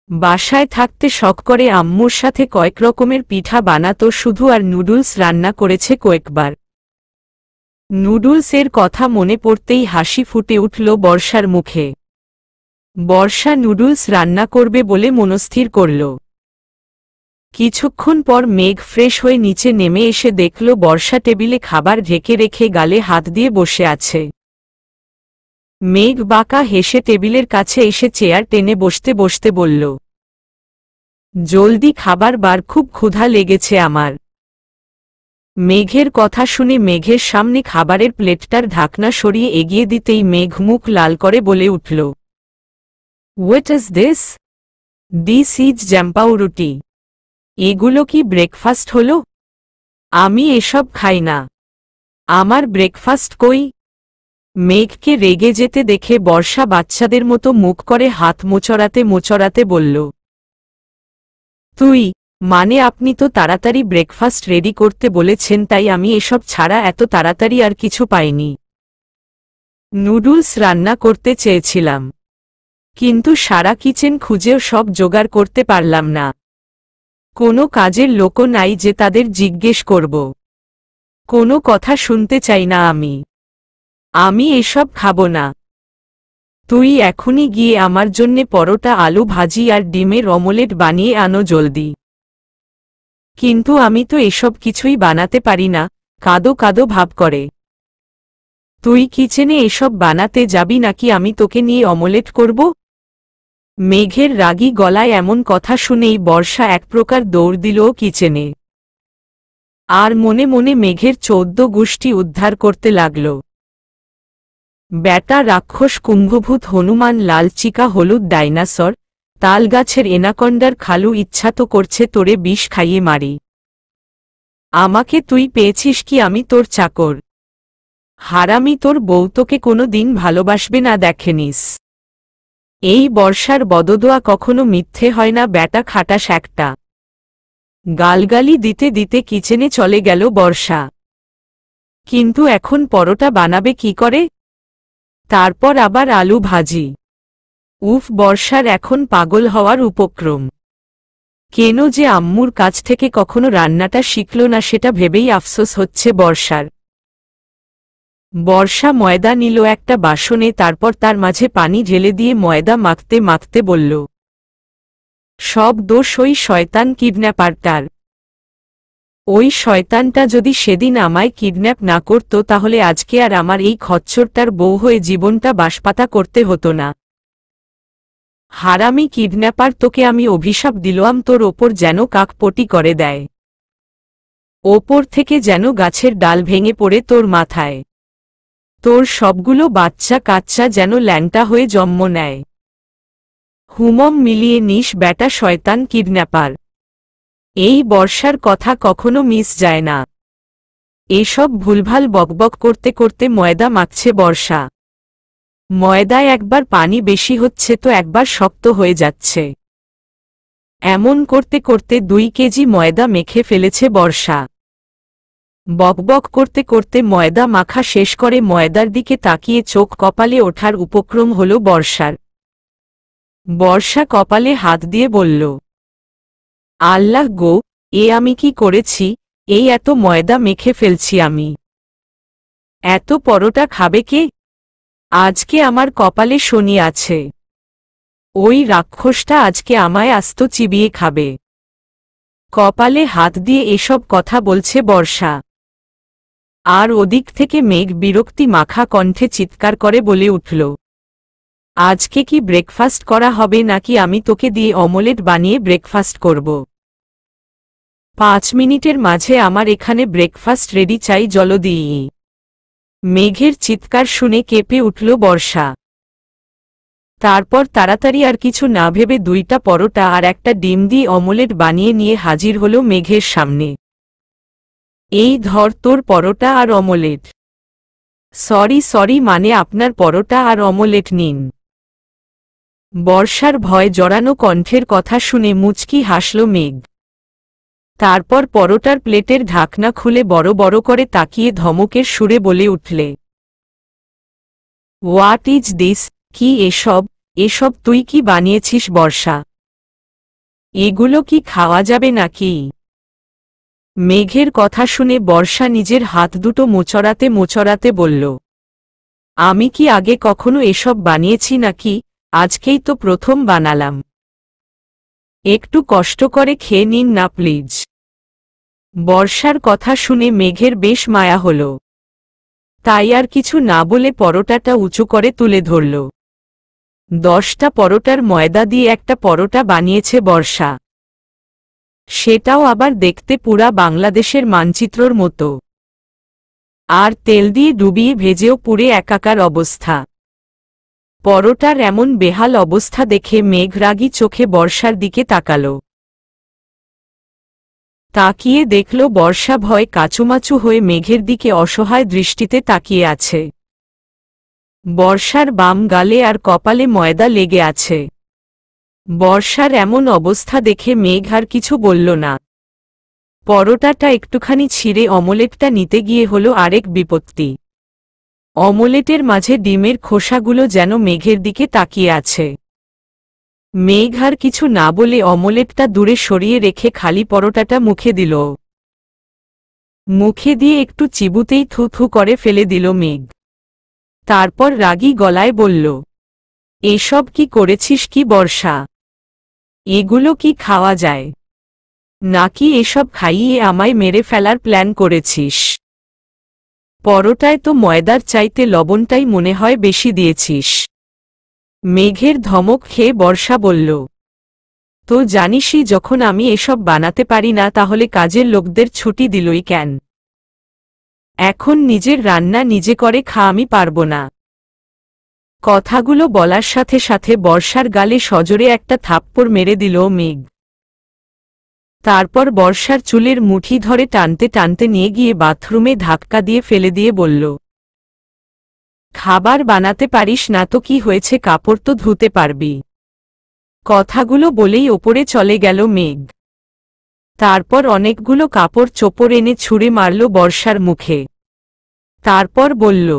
বাসায় থাকতে শখ করে আম্মুর সাথে কয়েক রকমের পিঠা বানাতো শুধু, আর নুডলস রান্না করেছে কয়েকবার। নুডলসের কথা মনে পড়তেই হাসি ফুটে উঠল বর্ষার মুখে। বর্ষা নুডলস রান্না করবে বলে মনস্থির করল। কিছুক্ষণ পর মেঘ ফ্রেশ হয়ে নিচে নেমে এসে দেখল বর্ষা টেবিলে খাবার ঢেকে রেখে গালে হাত দিয়ে বসে আছে। মেঘ বাঁকা হেসে টেবিলের কাছে এসে চেয়ার টেনে বসতে বসতে বলল, জলদি খাবার বার, খুব ক্ষুধা লেগেছে আমার। মেঘের কথা শুনে মেঘের সামনে খাবারের প্লেটটার ঢাকনা সরিয়ে এগিয়ে দিতেই মেঘ মুখ লাল করে বলে উঠল, what is this? This is জ্যাম্পাউরুটি। এগুলো কি ব্রেকফাস্ট হলো? আমি এসব খাই না। আমার ব্রেকফাস্ট কই? মেঘকে রেগে যেতে দেখে বর্ষা বাচ্চাদের মতো মুখ করে হাত মোচড়াতে মোচড়াতে বলল, তুই মানে আপনি তো তাড়াতাড়ি ব্রেকফাস্ট রেডি করতে বলেছেন, তাই আমি এসব ছাড়া এত তাড়াতাড়ি আর কিছু পাইনি। নুডলস রান্না করতে চেয়েছিলাম, কিন্তু সারা কিচেন খুঁজেও সব জোগাড় করতে পারলাম না। কোনো কাজের লোকও নাই যে তাদের জিজ্ঞেস করব। কোনো কথা শুনতে চাই না আমি এসব খাবো না। তুই এখনই গিয়ে আমার জন্যে পরোটা, আলু ভাজি আর ডিমের অমলেট বানিয়ে আনো জলদি। কিন্তু আমি তো এসব কিছুই বানাতে পারি না, কাঁদো কাঁদো ভাব করে। তুই কিচেনে এসব বানাতে যাবি নাকি আমি তোকে নিয়ে অমলেট করব? মেঘের রাগী গলায় এমন কথা শুনেই বর্ষা এক প্রকার দৌড় দিল কিচেনে। আর মনে মনে মেঘের 14 গোষ্ঠী উদ্ধার করতে লাগল। ব্যাটা রাক্ষস, কুম্ভভূত, হনুমান, লালচিকা হলুদ ডাইনাসর, তালগাছের এনাকন্ডার খালু, ইচ্ছা তো করছে তোরে বিষ খাইয়ে মারি। আমাকে তুই পেয়েছিস কি আমি তোর চাকর? হারামি, তোর বউ তোকে কোনো দিন ভালোবাসবে না, দেখেনিস। এই বর্ষার বদদোয়া কখনো মিথ্যে হয় না, ব্যাটা খাটাস একটা। গালগালি দিতে দিতে কিচেনে চলে গেল বর্ষা। কিন্তু এখন পরোটা বানাবে কি করে? তারপর আবার আলু ভাজি। উফ, বর্ষার এখন পাগল হওয়ার উপক্রম। কেন যে আম্মুর কাছ থেকে কখনো রান্নাটা শিখল না সেটা ভেবেই আফসোস হচ্ছে বর্ষার। বর্ষা ময়দা নিল একটা বাসনে, তারপর তার মাঝে পানি ঢেলে দিয়ে ময়দা মাখতে মাখতে বলল, সব দোষ ওই শয়তান কিডন্যাপারটার। ওই শয়তানটা যদি সেদিন আমায় কিডন্যাপ না করত তাহলে আজকে আর আমার এই খচ্চরটার বউ হয়ে জীবনটা বাঁশপাতা করতে হতো না। হারামি কিডন্যাপার, তোকে আমি অভিশাপ দিলাম, তোর ওপর যেন কাকপটি করে দেয়। ওপর থেকে যেন গাছের ডাল ভেঙে পড়ে তোর মাথায়। তোর সবগুলো বাচ্চা কাচ্চা যেন ল্যাংটা হয়ে জন্ম নেয়। হুমম মিলিয়ে নিস, ব্যাটা শয়তান কিডন্যাপার। এই বর্ষার কথা কখনো মিস যায় না। এসব ভুলভাল বকবক করতে করতে ময়দা মাখছে বর্ষা। ময়দায় একবার পানি বেশি হচ্ছে তো একবার শক্ত হয়ে যাচ্ছে। এমন করতে করতে 2 কেজি ময়দা মেখে ফেলেছে বর্ষা। বকবক করতে করতে ময়দা মাখা শেষ করে ময়দার দিকে তাকিয়ে চোখ কপালে ওঠার উপক্রম হল বর্ষার। বর্ষা কপালে হাত দিয়ে বলল, আল্লাহ গো, এ আমি কি করেছি? এই এত ময়দা মেখে ফেলছি আমি। এত পরোটা খাবে কে? আজকে আমার কপালে শনি আছে। ওই রাক্ষসটা আজকে আমায় আস্ত চিবিয়ে খাবে। কপালে হাত দিয়ে এসব কথা বলছে বর্ষা। আর ওদিক থেকে মেঘ বিরক্তি মাখা কণ্ঠে চিৎকার করে বলে উঠল, আজকে কি ব্রেকফাস্ট করা হবে নাকি আমি তোকে দিয়ে অমলেট বানিয়ে ব্রেকফাস্ট করব? 5 মিনিটের মাঝে আমার এখানে ব্রেকফাস্ট রেডি চাই জলদি। মেঘের চিৎকার শুনে কেঁপে উঠল বর্ষা। তারপর তাড়াতাড়ি আর কিছু না ভেবে 2টা পরোটা আর একটা ডিম দিয়ে অমলেট বানিয়ে নিয়ে হাজির হল মেঘের সামনে। এই ধর তোর পরোটা আর অমলেট। সরি মানে আপনার পরোটা আর অমলেট নিন। বর্ষার ভয় জড়ানো কণ্ঠের কথা শুনে মুচকি হাসল মেঘ। তারপর পরোটার প্লেটের ঢাকনা খুলে বড় বড় করে তাকিয়ে ধমকের সুরে বলে উঠলে, হোয়াট ইজ দিস? কি এসব তুই কি বানিয়েছিস বর্ষা? এগুলো কি খাওয়া যাবে নাকি? মেঘের কথা শুনে বর্ষা নিজের হাত দুটো মোচড়াতে মোচড়াতে বলল, আমি কি আগে কখনো এসব বানিয়েছি নাকি? আজকেই তো প্রথম বানালাম। একটু কষ্ট করে খেয়ে নিন না প্লিজ। বর্ষার কথা শুনে মেঘের বেশ মায়া হল। তাই আর কিছু না বলে পরোটাটা উঁচু করে তুলে ধরল। 10টা পরোটার ময়দা দিয়ে একটা পরোটা বানিয়েছে বর্ষা। সেটাও আবার দেখতে পুরা বাংলাদেশের মানচিত্রর মতো। আর তেল দিয়ে ডুবিয়ে ভেজেও পুড়ে একাকার অবস্থা। পরোটার এমন বেহাল অবস্থা দেখে মেঘ রাগী চোখে বর্ষার দিকে তাকাল। তাকিয়ে দেখল বর্ষা ভয় কাচুমাচু হয়ে মেঘের দিকে অসহায় দৃষ্টিতে তাকিয়ে আছে। বর্ষার বাম গালে আর কপালে ময়দা লেগে আছে। বর্ষার এমন অবস্থা দেখে মেঘ আর কিছু বলল না। পরোটাটা একটুখানি ছিঁড়ে অমলেটটা নিতে গিয়ে হল আরেক বিপত্তি। অমলেটের মাঝে ডিমের খোসাগুলো যেন মেঘের দিকে তাকিয়ে আছে। মেঘ আর কিছু না বলে অমলেটটা দূরে সরিয়ে রেখে খালি পরোটাটা মুখে দিল। মুখে দিয়ে একটু চিবুতেই থু থু করে ফেলে দিল মেঘ। তারপর রাগী গলায় বলল, এসব কি করেছিস কি বর্ষা? এগুলো কি খাওয়া যায় নাকি? এসব খাইয়ে আমায় মেরে ফেলার প্ল্যান করেছিস? পরোটায় তো ময়দার চাইতে লবণটাই মনে হয় বেশি দিয়েছিস। মেঘের ধমক খেয়ে বর্ষা বলল, তো জানিসই যখন আমি এসব বানাতে পারি না তাহলে কাজের লোকদের ছুটি দিলই কেন? এখন নিজের রান্না নিজে করে খা, আমি পারব না। কথাগুলো বলার সাথে সাথে বর্ষার গালে সজোরে একটা থাপ্পড় মেরে দিল মেঘ। তারপর বর্ষার চুলের মুঠি ধরে টানতে টানতে নিয়ে গিয়ে বাথরুমে ধাক্কা দিয়ে ফেলে দিয়ে বলল, খাবার বানাতে পারিস না তো কি হয়েছে, কাপড় তো ধুতে পারবি। কথাগুলো বলেই ওপরে চলে গেল মেঘ। তারপর অনেকগুলো কাপড় চোপড় এনে ছুঁড়ে মারল বর্ষার মুখে। তারপর বলল,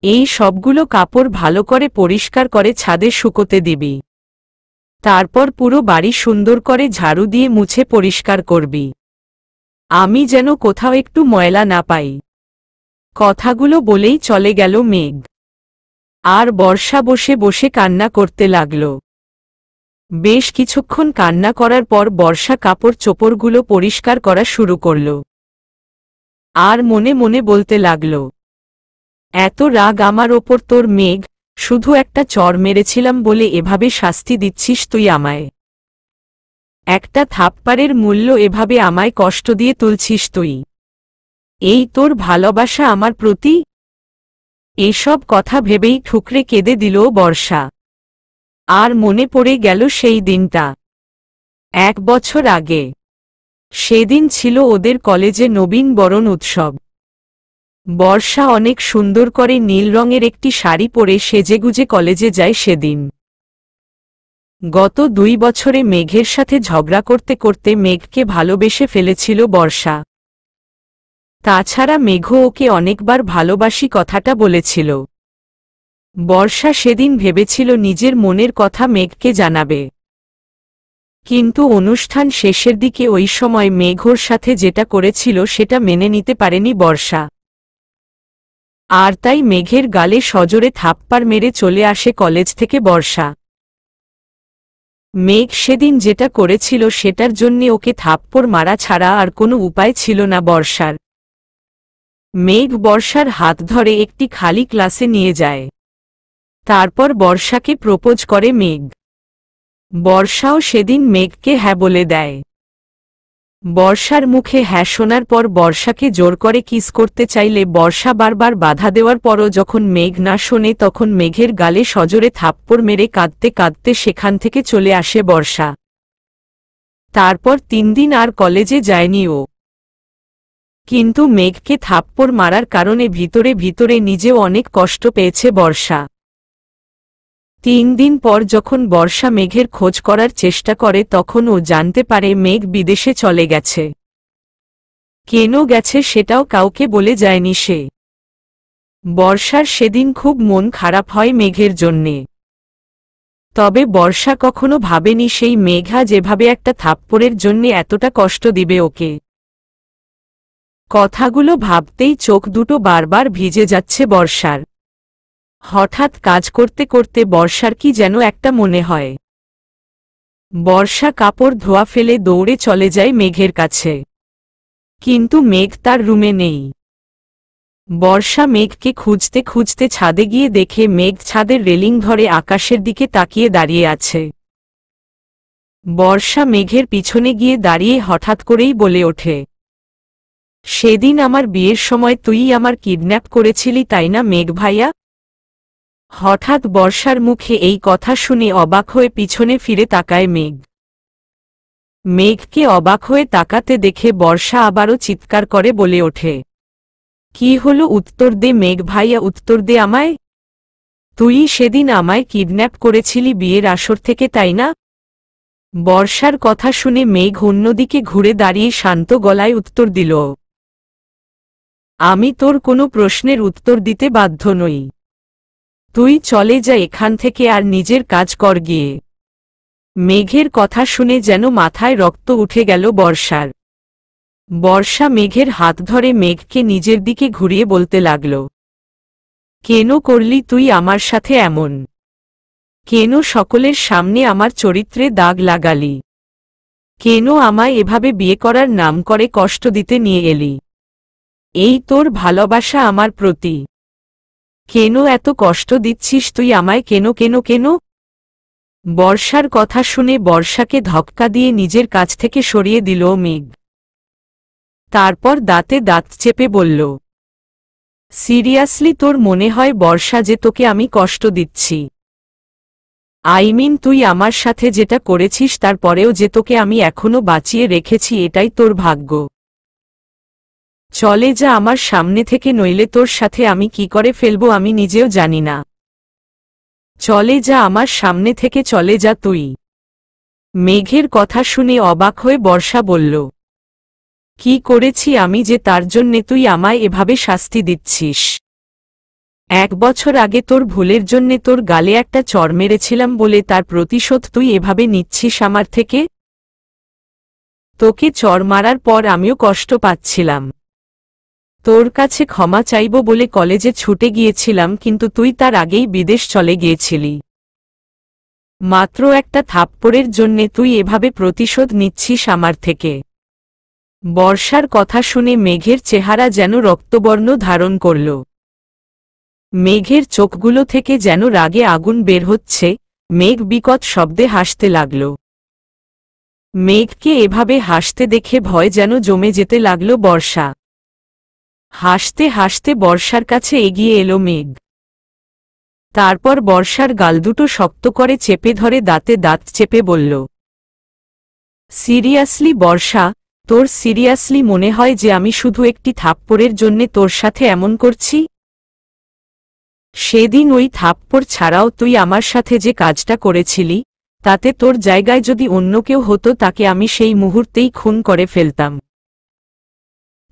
এই সবগুলো কাপড় ভালো করে পরিষ্কার করে ছাদে শুকোতে দিবি। তারপর পুরো বাড়ি সুন্দর করে ঝাড়ু দিয়ে মুছে পরিষ্কার করবি। আমি যেন কোথাও একটু ময়লা না পাই। কথাগুলো বলেই চলে গেল মেঘ। আর বর্ষা বসে বসে কান্না করতে লাগল। বেশ কিছুক্ষণ কান্না করার পর বর্ষা কাপড় চোপড়গুলো পরিষ্কার করা শুরু করল। আর মনে মনে বলতে লাগল, এত রাগ আমার ওপর তোর মেঘ, শুধু একটা চড় মেরেছিলাম বলে এভাবে শাস্তি দিচ্ছিস তুই আমায়। একটা থাপ্পড়ের মূল্য এভাবে আমায় কষ্ট দিয়ে তুলছিস তুই। এই তোর ভালোবাসা আমার প্রতি? এসব কথা ভেবেই ঠুকরে কেঁদে দিল বর্ষা। আর মনে পড়ে গেল সেই দিনটা 1 বছর আগে। সেদিন ছিল ওদের কলেজে নবীন বরণ উৎসব। বর্ষা অনেক সুন্দর করে নীল রঙের একটি শাড়ি পরে সেজেগুজে কলেজে যায় সেদিন। গত 2 বছরে মেঘের সাথে ঝগড়া করতে করতে মেঘকে ভালোবেসে ফেলেছিল বর্ষা। তাছাড়া মেঘও ওকে অনেকবার ভালোবাসি কথাটা বলেছিল। বর্ষা সেদিন ভেবেছিল নিজের মনের কথা মেঘকে জানাবে, কিন্তু অনুষ্ঠান শেষের দিকে ওই সময় মেঘর সাথে যেটা করেছিল সেটা মেনে নিতে পারেনি বর্ষা। আর তাই মেঘের গালে সজোরে থাপ্পড় মেরে চলে আসে কলেজ থেকে বর্ষা। মেঘ সেদিন যেটা করেছিল সেটার জন্যে ওকে থাপ্পড় মারা ছাড়া আর কোনো উপায় ছিল না বর্ষার। মেঘ বর্ষার হাত ধরে একটি খালি ক্লাসে নিয়ে যায়। তারপর বর্ষাকে প্রপোজ করে মেঘ। বর্ষাও সেদিন মেঘকে হ্যাঁ বলে দেয়। বর্ষার মুখে হ্যাঁ শোনার পর বর্ষাকে জোর করে কিস করতে চাইলে বর্ষা বারবার বাধা দেওয়ার পরও যখন মেঘ না শোনে তখন মেঘের গালে সজোরে থাপ্পড় মেরে কাঁদতে কাঁদতে সেখান থেকে চলে আসে বর্ষা। তারপর 3 দিন আর কলেজে যায়নি ও। কিন্তু মেঘকে থাপ্পড় মারার কারণে ভিতরে ভিতরে নিজেও অনেক কষ্ট পেয়েছে বর্ষা। 3 দিন পর যখন বর্ষা মেঘের খোঁজ করার চেষ্টা করে তখন ও জানতে পারে মেঘ বিদেশে চলে গেছে। কেন গেছে সেটাও কাউকে বলে যায়নি সে। বর্ষার সেদিন খুব মন খারাপ হয় মেঘের জন্যে। তবে বর্ষা কখনো ভাবেনি সেই মেঘা যেভাবে একটা থাপ্পড়ের জন্যে এতটা কষ্ট দিবে ওকে। কথাগুলো ভাবতেই চোখ দুটো বারবার ভিজে যাচ্ছে বর্ষার। হঠাৎ কাজ করতে করতে বর্ষার কি যেন একটা মনে হয়। বর্ষা কাপড় ধোয়া ফেলে দৌড়ে চলে যায় মেঘের কাছে, কিন্তু মেঘ তার রুমে নেই। বর্ষা মেঘকে খুঁজতে খুঁজতে ছাদে গিয়ে দেখে মেঘ ছাদের রেলিং ধরে আকাশের দিকে তাকিয়ে দাঁড়িয়ে আছে। বর্ষা মেঘের পিছনে গিয়ে দাঁড়িয়ে হঠাৎ করেই বলে ওঠে, সেদিন আমার বিয়ের সময় তুই আমার কিডন্যাপ করেছিলি তাই না মেঘ ভাইয়া? হঠাৎ বর্ষার মুখে এই কথা শুনে অবাক হয়ে পিছনে ফিরে তাকায় মেঘ। মেঘকে অবাক হয়ে তাকাতে দেখে বর্ষা আবারও চিৎকার করে বলে ওঠে, কি হলো? উত্তর দে মেঘ ভাইয়া, উত্তর দে আমায়। তুই সেদিন আমায় কিডন্যাপ করেছিলি বিয়ের আসর থেকে তাই না? বর্ষার কথা শুনে মেঘ অন্যদিকে ঘুরে দাঁড়িয়ে শান্ত গলায় উত্তর দিল, আমি তোর কোনো প্রশ্নের উত্তর দিতে বাধ্য নই। তুই চলে যা এখান থেকে আর নিজের কাজ কর গিয়ে। মেঘের কথা শুনে যেন মাথায় রক্ত উঠে গেল বর্ষার। বর্ষা মেঘের হাত ধরে মেঘকে নিজের দিকে ঘুরিয়ে বলতে লাগল, কেন করলি তুই আমার সাথে এমন? কেন সকলের সামনে আমার চরিত্রে দাগ লাগালি? কেন আমায় এভাবে বিয়ে করার নাম করে কষ্ট দিতে নিয়ে এলি? এই তোর ভালোবাসা আমার প্রতি? কেন এত কষ্ট দিচ্ছিস তুই আমায়? কেন কেন কেন? বর্ষার কথা শুনে বর্ষাকে ধক্কা দিয়ে নিজের কাছ থেকে সরিয়ে দিল মেঘ। তারপর দাঁতে দাঁত চেপে বলল, সিরিয়াসলি তোর মনে হয় বর্ষা যে তোকে আমি কষ্ট দিচ্ছি? তুই আমার সাথে যেটা করেছিস তারপরেও যে তোকে আমি এখনো বাঁচিয়ে রেখেছি এটাই তোর ভাগ্য। চলে যা আমার সামনে থেকে, নইলে তোর সাথে আমি কি করে ফেলবো আমি নিজেও জানি না। চলে যা আমার সামনে থেকে, চলে যা তুই। মেঘের কথা শুনে অবাক হয়ে বর্ষা বলল, কি করেছি আমি যে তার জন্যে তুই আমায় এভাবে শাস্তি দিচ্ছিস? 1 বছর আগে তোর ভুলের জন্যে তোর গালে একটা চড় মেরেছিলাম বলে তার প্রতিশোধ তুই এভাবে নিচ্ছিস আমার থেকে? তোকে চড় মারার পর আমিও কষ্ট পাচ্ছিলাম। তোর কাছে ক্ষমা চাইব বলে কলেজে ছুটে গিয়েছিলাম, কিন্তু তুই তার আগেই বিদেশ চলে গিয়েছিলি। মাত্র একটা থাপ্পড়ের জন্যে তুই এভাবে প্রতিশোধ নিচ্ছিস আমার থেকে। বর্ষার কথা শুনে মেঘের চেহারা যেন রক্তবর্ণ ধারণ করল। মেঘের চোখগুলো থেকে যেন রাগে আগুন বের হচ্ছে। মেঘ বিকট শব্দে হাসতে লাগল। মেঘকে এভাবে হাসতে দেখে ভয় যেন জমে যেতে লাগল বর্ষা। হাসতে হাসতে বর্ষার কাছে এগিয়ে এলো মেঘ। তারপর বর্ষার গাল দুটো শক্ত করে চেপে ধরে দাঁতে দাঁত চেপে বলল, সিরিয়াসলি বর্ষা, তোর সিরিয়াসলি মনে হয় যে আমি শুধু একটি থাপ্পড়ের জন্যে তোর সাথে এমন করছি? সেদিন ওই থাপ্পড় ছাড়াও তুই আমার সাথে যে কাজটা করেছিলি, তাতে তোর জায়গায় যদি অন্য কেউ হতো তাকে আমি সেই মুহূর্তেই খুন করে ফেলতাম।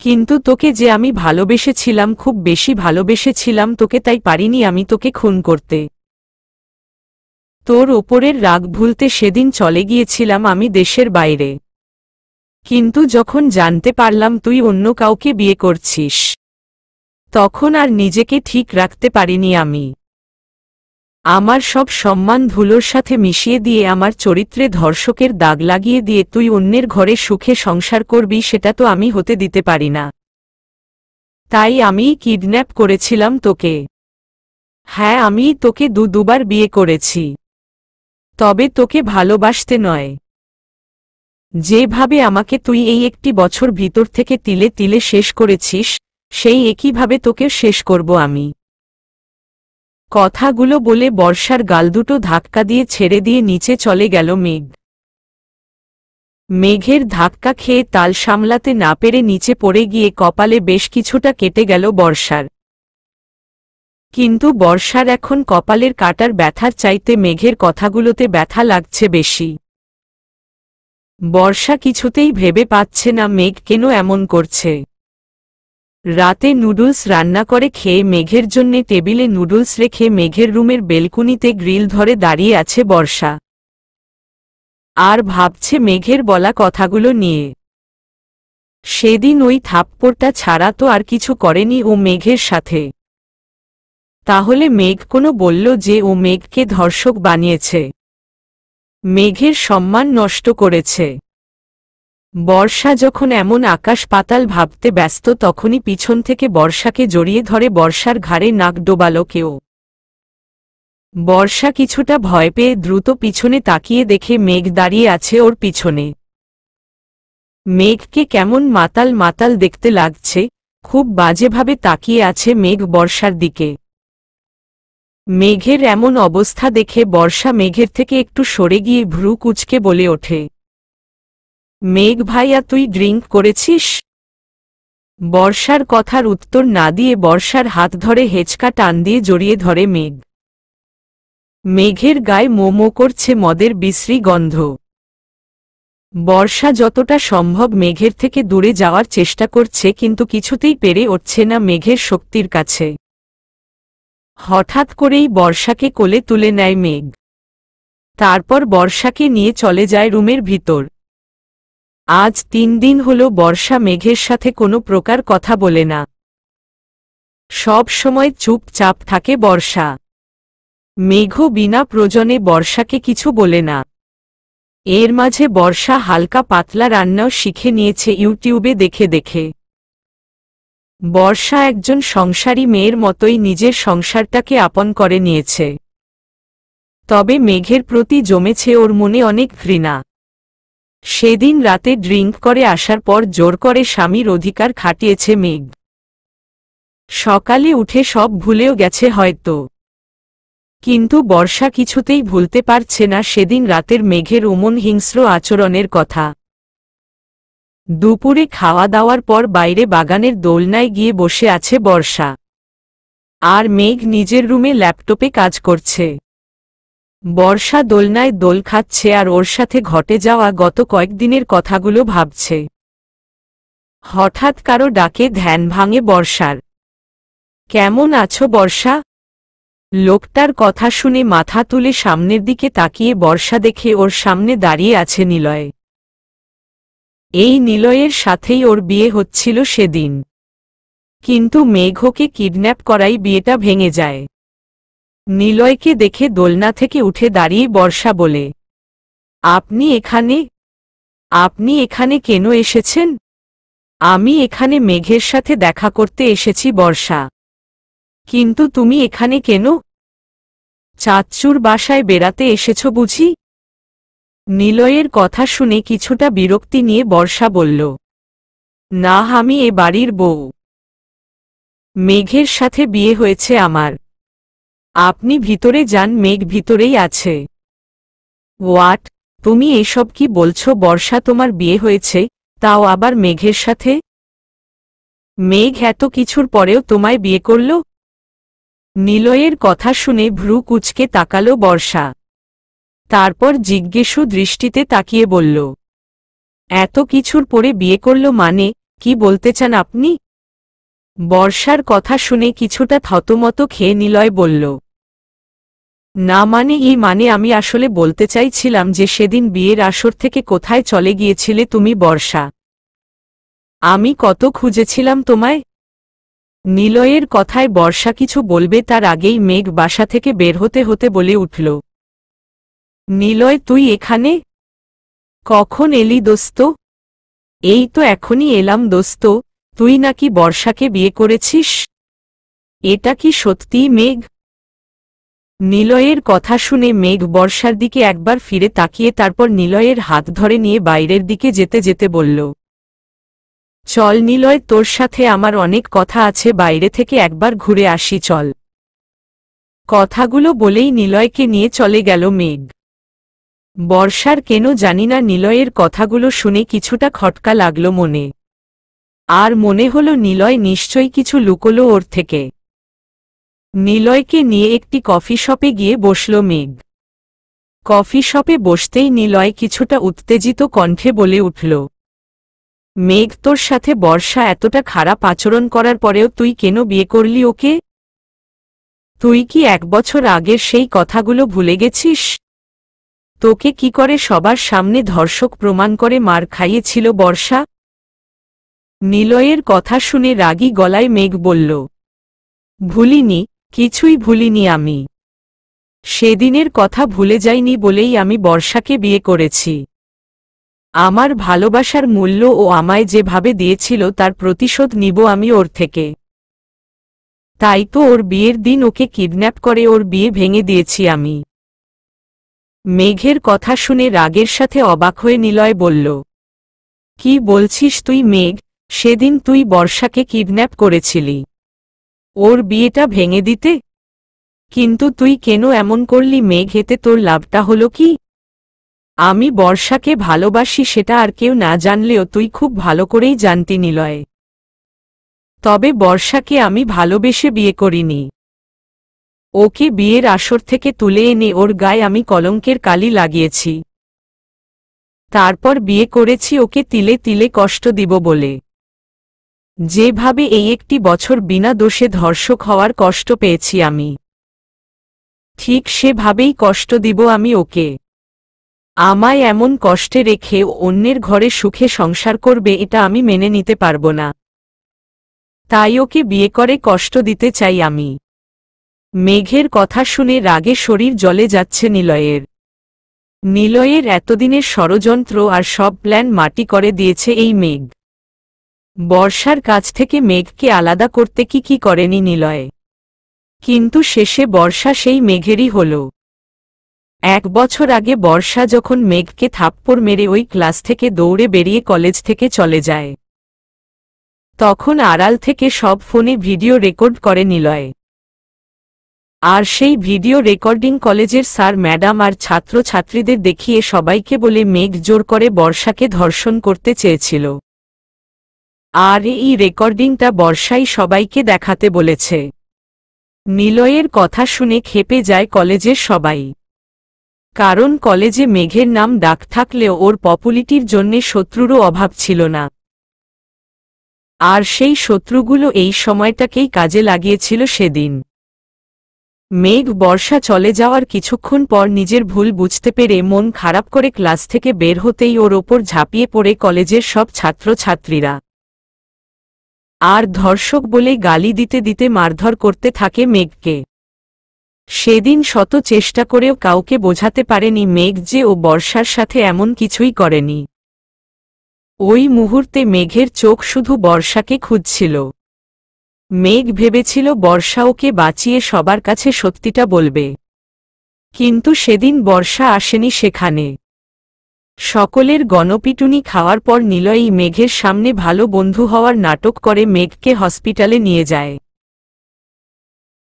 কিন্তু তোকে যে আমি ভালোবেসেছিলাম, খুব বেশি ভালোবেসেছিলাম তোকে, তাই পারিনি আমি তোকে খুন করতে। তোর ওপরের রাগ ভুলতে সেদিন চলে গিয়েছিলাম আমি দেশের বাইরে। কিন্তু যখন জানতে পারলাম তুই অন্য কাউকে বিয়ে করছিস, তখন আর নিজেকে ঠিক রাখতে পারিনি আমি। আমার সব সম্মান ধুলোর সাথে মিশিয়ে দিয়ে আমার চরিত্রে ধর্ষকের দাগ লাগিয়ে দিয়ে তুই অন্যের ঘরে সুখে সংসার করবি, সেটা তো আমি হতে দিতে পারি না। তাই আমিই কিডন্যাপ করেছিলাম তোকে। হ্যাঁ, আমিই তোকে দুবার বিয়ে করেছি, তবে তোকে ভালোবাসতে নয়। যেভাবে আমাকে তুই এই একটি বছর ভিতর থেকে তিলে তিলে শেষ করেছিস, সেই একইভাবে তোকে শেষ করব আমি। কথাগুলো বলে বর্ষার গাল দুটো ধাক্কা দিয়ে ছেড়ে দিয়ে নিচে চলে গেল মেঘ। মেঘের ধাক্কা খেয়ে তাল সামলাতে না পেরে নিচে পড়ে গিয়ে কপালে বেশ কিছুটা কেটে গেল বর্ষার। কিন্তু বর্ষার এখন কপালের কাটার ব্যথার চাইতে মেঘের কথাগুলোতে ব্যথা লাগছে বেশি। বর্ষা কিছুতেই ভেবে পাচ্ছে না মেঘ কেন এমন করছে। রাতে নুডলস রান্না করে খেয়ে মেঘের জন্যে টেবিলে নুডলস রেখে মেঘের রুমের বেলকুনিতে গ্রিল ধরে দাঁড়িয়ে আছে বর্ষা, আর ভাবছে মেঘের বলা কথাগুলো নিয়ে। সেদিন ওই থাপ্পড়টা ছাড়া তো আর কিছু করেনি ও মেঘের সাথে। তাহলে মেঘ কোনো বলল যে ও মেঘকে ধর্ষক বানিয়েছে, মেঘের সম্মান নষ্ট করেছে। বর্ষা যখন এমন আকাশ পাতাল ভাবতে ব্যস্ত, তখনই পিছন থেকে বর্ষাকে জড়িয়ে ধরে বর্ষার ঘাড়ে নাক ডোবাল কেউ। বর্ষা কিছুটা ভয় পেয়ে দ্রুত পিছনে তাকিয়ে দেখে মেঘ দাঁড়িয়ে আছে ওর পিছনে। মেঘকে কেমন মাতাল মাতাল দেখতে লাগছে, খুব বাজেভাবে তাকিয়ে আছে মেঘ বর্ষার দিকে। মেঘের এমন অবস্থা দেখে বর্ষা মেঘের থেকে একটু সরে গিয়ে ভ্রু কুঁচকে বলে ওঠে, মেঘ ভাইয়া, তুই ড্রিঙ্ক করেছিস? বর্ষার কথার উত্তর না দিয়ে বর্ষার হাত ধরে হেঁচকা টান দিয়ে জড়িয়ে ধরে মেঘ। মেঘের গায়ে মোমো করছে মদের বিশ্রী গন্ধ। বর্ষা যতটা সম্ভব মেঘের থেকে দূরে যাওয়ার চেষ্টা করছে, কিন্তু কিছুতেই পেরে উঠছে না মেঘের শক্তির কাছে। হঠাৎ করেই বর্ষাকে কোলে তুলে নেয় মেঘ। তারপর বর্ষাকে নিয়ে চলে যায় রুমের ভিতর। আজ 3 দিন হলো বর্ষা মেঘের সাথে কোনো প্রকার কথা বলে না। সব সময় চুপচাপ থাকে বর্ষা। মেঘও বিনা প্রয়োজনে বর্ষাকে কিছু বলে না। এর মাঝে বর্ষা হালকা পাতলা রান্নাও শিখে নিয়েছে ইউটিউবে দেখে দেখে। বর্ষা একজন সংসারী মেয়ের মতোই নিজের সংসারটাকে আপন করে নিয়েছে। তবে মেঘের প্রতি জমেছে ওর মনে অনেক ঘৃণা। সেদিন রাতে ড্রিঙ্ক করে আসার পর জোর করে স্বামীর অধিকার খাটিয়েছে মেঘ। সকালে উঠে সব ভুলেও গেছে হয়তো, কিন্তু বর্ষা কিছুতেই ভুলতে পারছে না সেদিন রাতের মেঘের অমন হিংস্র আচরণের কথা। দুপুরে খাওয়া দাওয়ার পর বাইরে বাগানের দোলনায় গিয়ে বসে আছে বর্ষা, আর মেঘ নিজের রুমে ল্যাপটপে কাজ করছে। বর্ষা দোলনায় দোল খাচ্ছে আর ওর সাথে ঘটে যাওয়া গত কয়েকদিনের কথাগুলো ভাবছে। হঠাৎ কারো ডাকে ধ্যান ভাঙে বর্ষার। কেমন আছো বর্ষা? লোকটার কথা শুনে মাথা তুলে সামনের দিকে তাকিয়ে বর্ষা দেখে ওর সামনে দাঁড়িয়ে আছে নিলয়। এই নিলয়ের সাথেই ওর বিয়ে হচ্ছিল সেদিন, কিন্তু মেঘকে কিডন্যাপ করাই বিয়েটা ভেঙে যায়। নিলয়কে দেখে দোলনা থেকে উঠে দাঁড়িয়ে বর্ষা বলে, আপনি এখানে? আপনি এখানে কেন এসেছেন? আমি এখানে মেঘের সাথে দেখা করতে এসেছি বর্ষা। কিন্তু তুমি এখানে কেন? চাচ্চুর বাসায় বেড়াতে এসেছ বুঝি? নিলয়ের কথা শুনে কিছুটা বিরক্তি নিয়ে বর্ষা বলল, না, আমি এ বাড়ির বউ। মেঘের সাথে বিয়ে হয়েছে আমার। আপনি ভিতরে যান, মেঘ ভিতরেই আছে। হোয়াট? তুমি এসব কি বলছো বর্ষা? তোমার বিয়ে হয়েছে, তাও আবার মেঘের সাথে? মেঘ এত কিছুর পরেও তোমায় বিয়ে করল? নিলয়ের কথা শুনে ভ্রু কুঁচকে তাকালো বর্ষা। তারপর জিজ্ঞেসু দৃষ্টিতে তাকিয়ে বলল, এত কিছুর পরে বিয়ে করল মানে, কি বলতে চান আপনি? বর্ষার কথা শুনে কিছুটা থতমত খেয়ে নিলয় বলল, না মানে এই মানে আমি আসলে বলতে চাইছিলাম যে সেদিন বিয়ের আসর থেকে কোথায় চলে গিয়েছিলে তুমি বর্ষা? আমি কত খুঁজেছিলাম তোমায়। নিলয়ের কথায় বর্ষা কিছু বলবে তার আগেই মেঘ বাসা থেকে বের হতে হতে বলে উঠল, নিলয় তুই এখানে? কখন এলি দোস্ত? এই তো এখনই এলাম দোস্ত। তুই নাকি বর্ষাকে বিয়ে করেছিস? এটা কি সত্যিই মেঘ? নিলয়ের কথা শুনে মেঘ বর্ষার দিকে একবার ফিরে তাকিয়ে তারপর নিলয়ের হাত ধরে নিয়ে বাইরের দিকে যেতে যেতে বলল, চল নিলয়, তোর সাথে আমার অনেক কথা আছে, বাইরে থেকে একবার ঘুরে আসি চল। কথাগুলো বলেই নিলয়কে নিয়ে চলে গেল মেঘ। বর্ষার কেন জানি না নিলয়ের কথাগুলো শুনে কিছুটা খটকা লাগল মনে। আর মনে হল নিলয় নিশ্চয়ই কিছু লুকোলো ওর থেকে। নিলয়কে নিয়ে একটি কফি শপে গিয়ে বসল মেঘ। কফি শপে বসতেই নিলয় কিছুটা উত্তেজিত কণ্ঠে বলে উঠল, মেঘ তোর সাথে বর্ষা এতটা খারাপ আচরণ করার পরেও তুই কেন বিয়ে করলি ওকে? তুই কি 1 বছর আগের সেই কথাগুলো ভুলে গেছিস? তোকে কি করে সবার সামনে ধর্ষক প্রমাণ করে মার খাইয়েছিল বর্ষা? নিলয়ের কথা শুনে রাগী গলায় মেঘ বলল, ভুলিনি, কিছুই ভুলিনি আমি। সেদিনের কথা ভুলে যাইনি বলেই আমি বর্ষাকে বিয়ে করেছি। আমার ভালোবাসার মূল্য ও আমায় যেভাবে দিয়েছিল তার প্রতিশোধ নিব আমি ওর থেকে। তাই তো ওর বিয়ের দিন ওকে কিডন্যাপ করে ওর বিয়ে ভেঙে দিয়েছি আমি। মেঘের কথা শুনে রাগের সাথে অবাক হয়ে নিলয় বলল, কি বলছিস তুই মেঘ? সেদিন তুই বর্ষাকে কিডন্যাপ করেছিলি ওর বিয়েটা ভেঙে দিতে? কিন্তু তুই কেন এমন করলি মেঘ? এতে তোর লাভটা হলো কি? আমি বর্ষাকে ভালোবাসি সেটা আর কেউ না জানলেও তুই খুব ভালো করেই জানতি নিলয়। তবে বর্ষাকে আমি ভালোবেসে বিয়ে করিনি। ওকে বিয়ের আসর থেকে তুলে এনে ওর গায়ে আমি কলঙ্কের কালি লাগিয়েছি। তারপর বিয়ে করেছি ওকে তিলে তিলে কষ্ট দিব বলে। যেভাবে এই 1 বছর বিনা দোষে ধর্ষক হওয়ার কষ্ট পেয়েছি আমি, ঠিক সেভাবেই কষ্ট দিব আমি ওকে। আমায় এমন কষ্টে রেখে অন্যের ঘরে সুখে সংসার করবে এটা আমি মেনে নিতে পারব না। তাই ওকে বিয়ে করে কষ্ট দিতে চাই আমি। মেঘের কথা শুনে রাগে শরীর জ্বলে যাচ্ছে নিলয়ের। নিলয়ের এতদিনের ষড়যন্ত্র আর সব প্ল্যান মাটি করে দিয়েছে এই মেঘ। বর্ষার কাছ থেকে মেঘকে আলাদা করতে কি করেনি নিলয়, কিন্তু শেষে বর্ষা সেই মেঘেরই হল। 1 বছর আগে বর্ষা যখন মেঘকে থাপ্পড় মেরে ওই ক্লাস থেকে দৌড়ে বেরিয়ে কলেজ থেকে চলে যায়, তখন আড়াল থেকে সব ফোনে ভিডিও রেকর্ড করে নিলয়। আর সেই ভিডিও রেকর্ডিং কলেজের স্যার ম্যাডাম আর ছাত্র ছাত্রীদের দেখিয়ে সবাইকে বলে মেঘ জোর করে বর্ষাকে ধর্ষণ করতে চেয়েছিল। আর এই রেকর্ডিংটা বর্ষাই সবাইকে দেখাতে বলেছে। নিলয়ের কথা শুনে ক্ষেপে যায় কলেজের সবাই। কারণ কলেজে মেঘের নাম ডাক থাকলেও ওর পপুলারিটির জন্যে শত্রুরও অভাব ছিল না। আর সেই শত্রুগুলো এই সময়টাকেই কাজে লাগিয়েছিল সেদিন। মেঘ বর্ষা চলে যাওয়ার কিছুক্ষণ পর নিজের ভুল বুঝতে পেরে মন খারাপ করে ক্লাস থেকে বের হতেই ওর ওপর ঝাঁপিয়ে পড়ে কলেজের সব ছাত্রছাত্রীরা। আর ধর্ষক বলে গালি দিতে দিতে মারধর করতে থাকে মেঘকে। সেদিন শত চেষ্টা করেও কাউকে বোঝাতে পারেনি মেঘ যে ও বর্ষার সাথে এমন কিছুই করেনি। ওই মুহূর্তে মেঘের চোখ শুধু বর্ষাকে খুঁজছিল। মেঘ ভেবেছিল বর্ষা ওকে বাঁচিয়ে সবার কাছে সত্যিটা বলবে। কিন্তু সেদিন বর্ষা আসেনি সেখানে। সকলের গণপিটুনি খাওয়ার পর নিলয়ই মেঘের সামনে ভালো বন্ধু হওয়ার নাটক করে মেঘকে হসপিটালে নিয়ে যায়।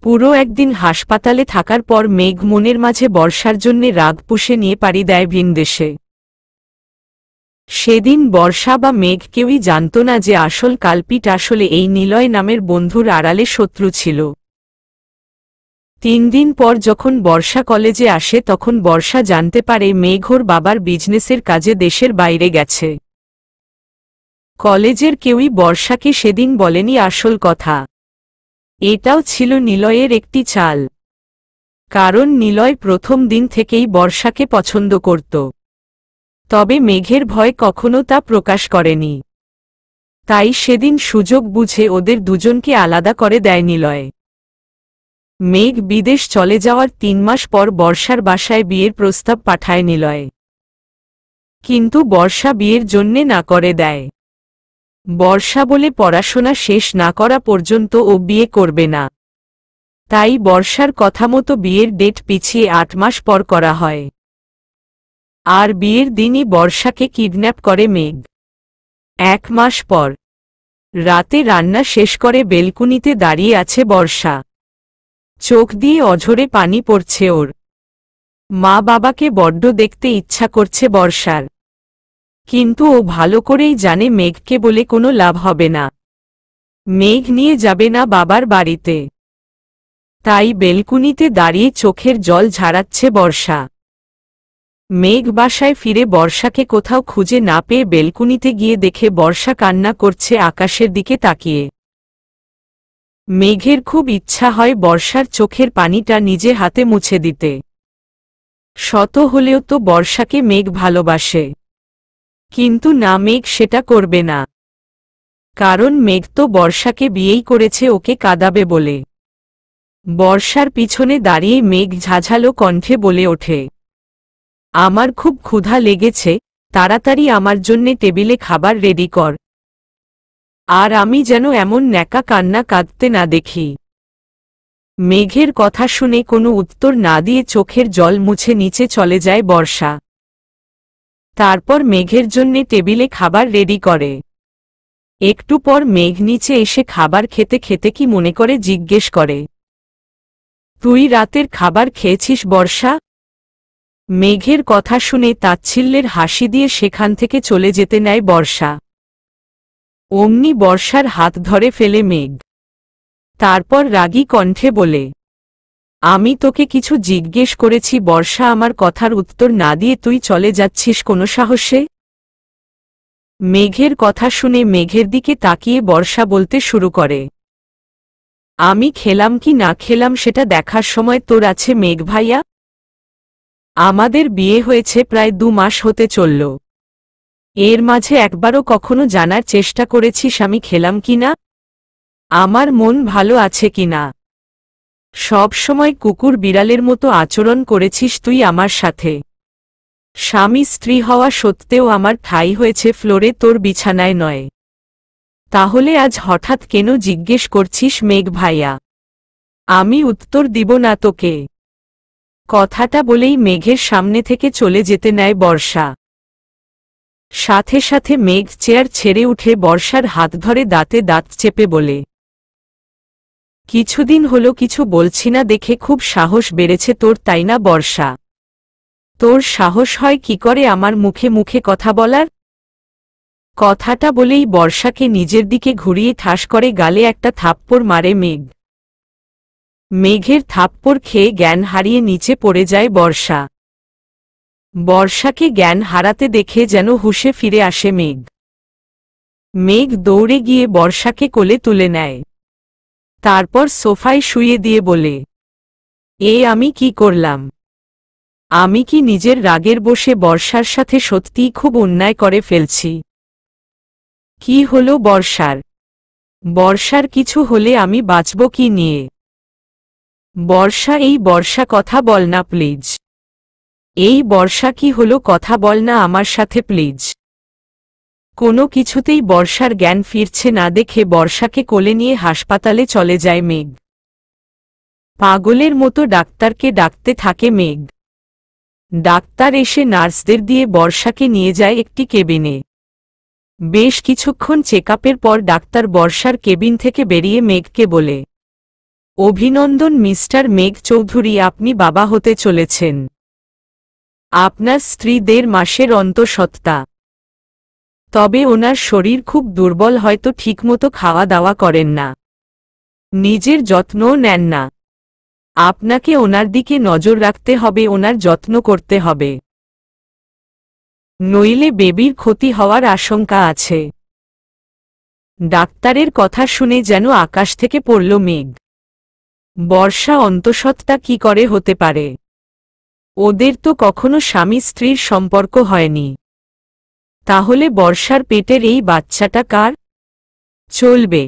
পুরো একদিন হাসপাতালে থাকার পর মেঘ মনের মাঝে বর্ষার জন্যে রাগ পুষে নিয়ে পাড়ি দেয় ভিনদেশে। সেদিন বর্ষা বা মেঘ কেউই জানত না যে আসল কালপিট আসলে এই নিলয় নামের বন্ধুর আড়ালে শত্রু ছিল। 3 দিন পর যখন বর্ষা কলেজে আসে তখন বর্ষা জানতে পারে মেঘ ওর বাবার বিজনেসের কাজে দেশের বাইরে গেছে। কলেজের কেউই বর্ষাকে সেদিন বলেনি আসল কথা। এটাও ছিল নিলয়ের একটি চাল, কারণ নিলয় প্রথম দিন থেকেই বর্ষাকে পছন্দ করত। তবে মেঘের ভয় কখনো তা প্রকাশ করেনি। তাই সেদিন সুযোগ বুঝে ওদের দুজনকে আলাদা করে দেয় নিলয়। মেঘ বিদেশ চলে যাওয়ার 3 মাস পর বর্ষার বাসায় বিয়ের প্রস্তাব পাঠায় নিলয়। কিন্তু বর্ষা বিয়ের জন্যে না করে দেয়। বর্ষা বলে পড়াশোনা শেষ না করা পর্যন্ত ও বিয়ে করবে না। তাই বর্ষার কথা মতো বিয়ের ডেট পিছিয়ে 8 মাস পর করা হয়। আর বিয়ের দিনই বর্ষাকে কিডন্যাপ করে মেঘ। 1 মাস পর রাতে রান্না শেষ করে বেলকুনিতে দাঁড়িয়ে আছে বর্ষা। চোখ দিয়ে অঝরে পানি পড়ছে ওর। মা বাবাকে বড্ড দেখতে ইচ্ছা করছে বর্ষার, কিন্তু ও ভালো করেই জানে মেঘকে বলে কোনো লাভ হবে না। মেঘ নিয়ে যাবে না বাবার বাড়িতে। তাই বেলকুনিতে দাঁড়িয়ে চোখের জল ঝাড়াচ্ছে বর্ষা। মেঘ বাসায় ফিরে বর্ষাকে কোথাও খুঁজে না পেয়ে বেলকুনিতে গিয়ে দেখে বর্ষা কান্না করছে আকাশের দিকে তাকিয়ে। মেঘের খুব ইচ্ছা হয় বর্ষার চোখের পানিটা নিজে হাতে মুছে দিতে। শত হলেও তো বর্ষাকে মেঘ ভালোবাসে। কিন্তু না, মেঘ সেটা করবে না। কারণ মেঘ তো বর্ষাকে বিয়েই করেছে ওকে কাঁদাবে বলে। বর্ষার পিছনে দাঁড়িয়ে মেঘ ঝাঝালো কণ্ঠে বলে ওঠে, আমার খুব ক্ষুধা লেগেছে, তাড়াতাড়ি আমার জন্যে টেবিলে খাবার রেডি কর। আর আমি যেন এমন ন্যাকা কান্না কাঁদতে না দেখি। মেঘের কথা শুনে কোনো উত্তর না দিয়ে চোখের জল মুছে নিচে চলে যায় বর্ষা। তারপর মেঘের জন্যে টেবিলে খাবার রেডি করে। একটু পর মেঘ নিচে এসে খাবার খেতে খেতে কি মনে করে জিজ্ঞেস করে, তুই রাতের খাবার খেয়েছিস বর্ষা? মেঘের কথা শুনে তাচ্ছিল্যের হাসি দিয়ে সেখান থেকে চলে যেতে নেয় বর্ষা। অমনি বর্ষার হাত ধরে ফেলে মেঘ। তারপর রাগী কণ্ঠে বলে, আমি তোকে কিছু জিজ্ঞেস করেছি বর্ষা, আমার কথার উত্তর না দিয়ে তুই চলে যাচ্ছিস কোনো সাহসে? মেঘের কথা শুনে মেঘের দিকে তাকিয়ে বর্ষা বলতে শুরু করে, আমি খেলাম কি না খেলাম সেটা দেখার সময় তোর আছে মেঘ ভাইয়া? আমাদের বিয়ে হয়েছে প্রায় 2 মাস হতে চলল। এর মাঝে একবারও কখনো জানার চেষ্টা করেছিস আমি খেলাম কিনা, আমার মন ভালো আছে কিনা? সব সময় কুকুর বিড়ালের মতো আচরণ করেছিস তুই আমার সাথে। স্বামী স্ত্রী হওয়া সত্ত্বেও আমার ঠাঁই হয়েছে ফ্লোরে, তোর বিছানায় নয়। তাহলে আজ হঠাৎ কেন জিজ্ঞেস করছিস মেঘ ভাইয়া? আমি উত্তর দিব না তোকে। কথাটা বলেই মেঘের সামনে থেকে চলে যেতে নেয় বর্ষা। সাথে সাথে মেঘ চেয়ার ছেড়ে উঠে বর্ষার হাত ধরে দাঁতে দাঁত চেপে বলে, কিছুদিন হলো কিছু বলছি না দেখে খুব সাহস বেড়েছে তোর, তাই না বর্ষা? তোর সাহস হয় কি করে আমার মুখে মুখে কথা বলার? কথাটা বলেই বর্ষাকে নিজের দিকে ঘুরিয়ে ঠাস করে গালে একটা থাপ্পড় মারে মেঘ। মেঘের থাপ্পড় খেয়ে জ্ঞান হারিয়ে নিচে পড়ে যায় বর্ষা। বর্ষাকে জ্ঞান হারাতে দেখে যেন হুঁশে ফিরে আসে মেঘ। মেঘ দৌড়ে গিয়ে বর্ষাকে কোলে তুলে নেয়। তারপর সোফায় শুইয়ে দিয়ে বলে, আমি কি করলাম? আমি কি নিজের রাগের বসে বর্ষার সাথে সত্যিই খুব অন্যায় করে ফেলছি? কি হলো বর্ষার? বর্ষার কিছু হলে আমি বাঁচব কি নিয়ে? বর্ষা, এই বর্ষা কথা বল না প্লিজ। এই বর্ষা কি হলো, কথা বল না আমার সাথে প্লিজ। কোনো কিছুতেই বর্ষার জ্ঞান ফিরছে না দেখে বর্ষাকে কোলে নিয়ে হাসপাতালে চলে যায় মেঘ। পাগলের মতো ডাক্তারকে ডাকতে থাকে মেঘ। ডাক্তার এসে নার্সদের দিয়ে বর্ষাকে নিয়ে যায় একটি কেবিনে। বেশ কিছুক্ষণ চেকআপের পর ডাক্তার বর্ষার কেবিন থেকে বেরিয়ে মেঘকে বলে, অভিনন্দন মিস্টার মেঘ চৌধুরী, আপনি বাবা হতে চলেছেন। আপনার স্ত্রী 1.5 মাসের অন্তঃসত্ত্বা। তবে ওনার শরীর খুব দুর্বল, হয়তো ঠিকমতো খাওয়া দাওয়া করেন না, নিজের যত্নও নেন না। আপনাকে ওনার দিকে নজর রাখতে হবে, ওনার যত্ন করতে হবে, নইলে বেবির ক্ষতি হওয়ার আশঙ্কা আছে। ডাক্তারের কথা শুনে যেন আকাশ থেকে পড়ল মেঘ। বর্ষা অন্তঃসত্ত্বা কি করে হতে পারে? ওদের তো কখনো স্বামী স্ত্রীর সম্পর্ক হয়নি। তাহলে বর্ষার পেটের এই বাচ্চাটা কার? চলবে।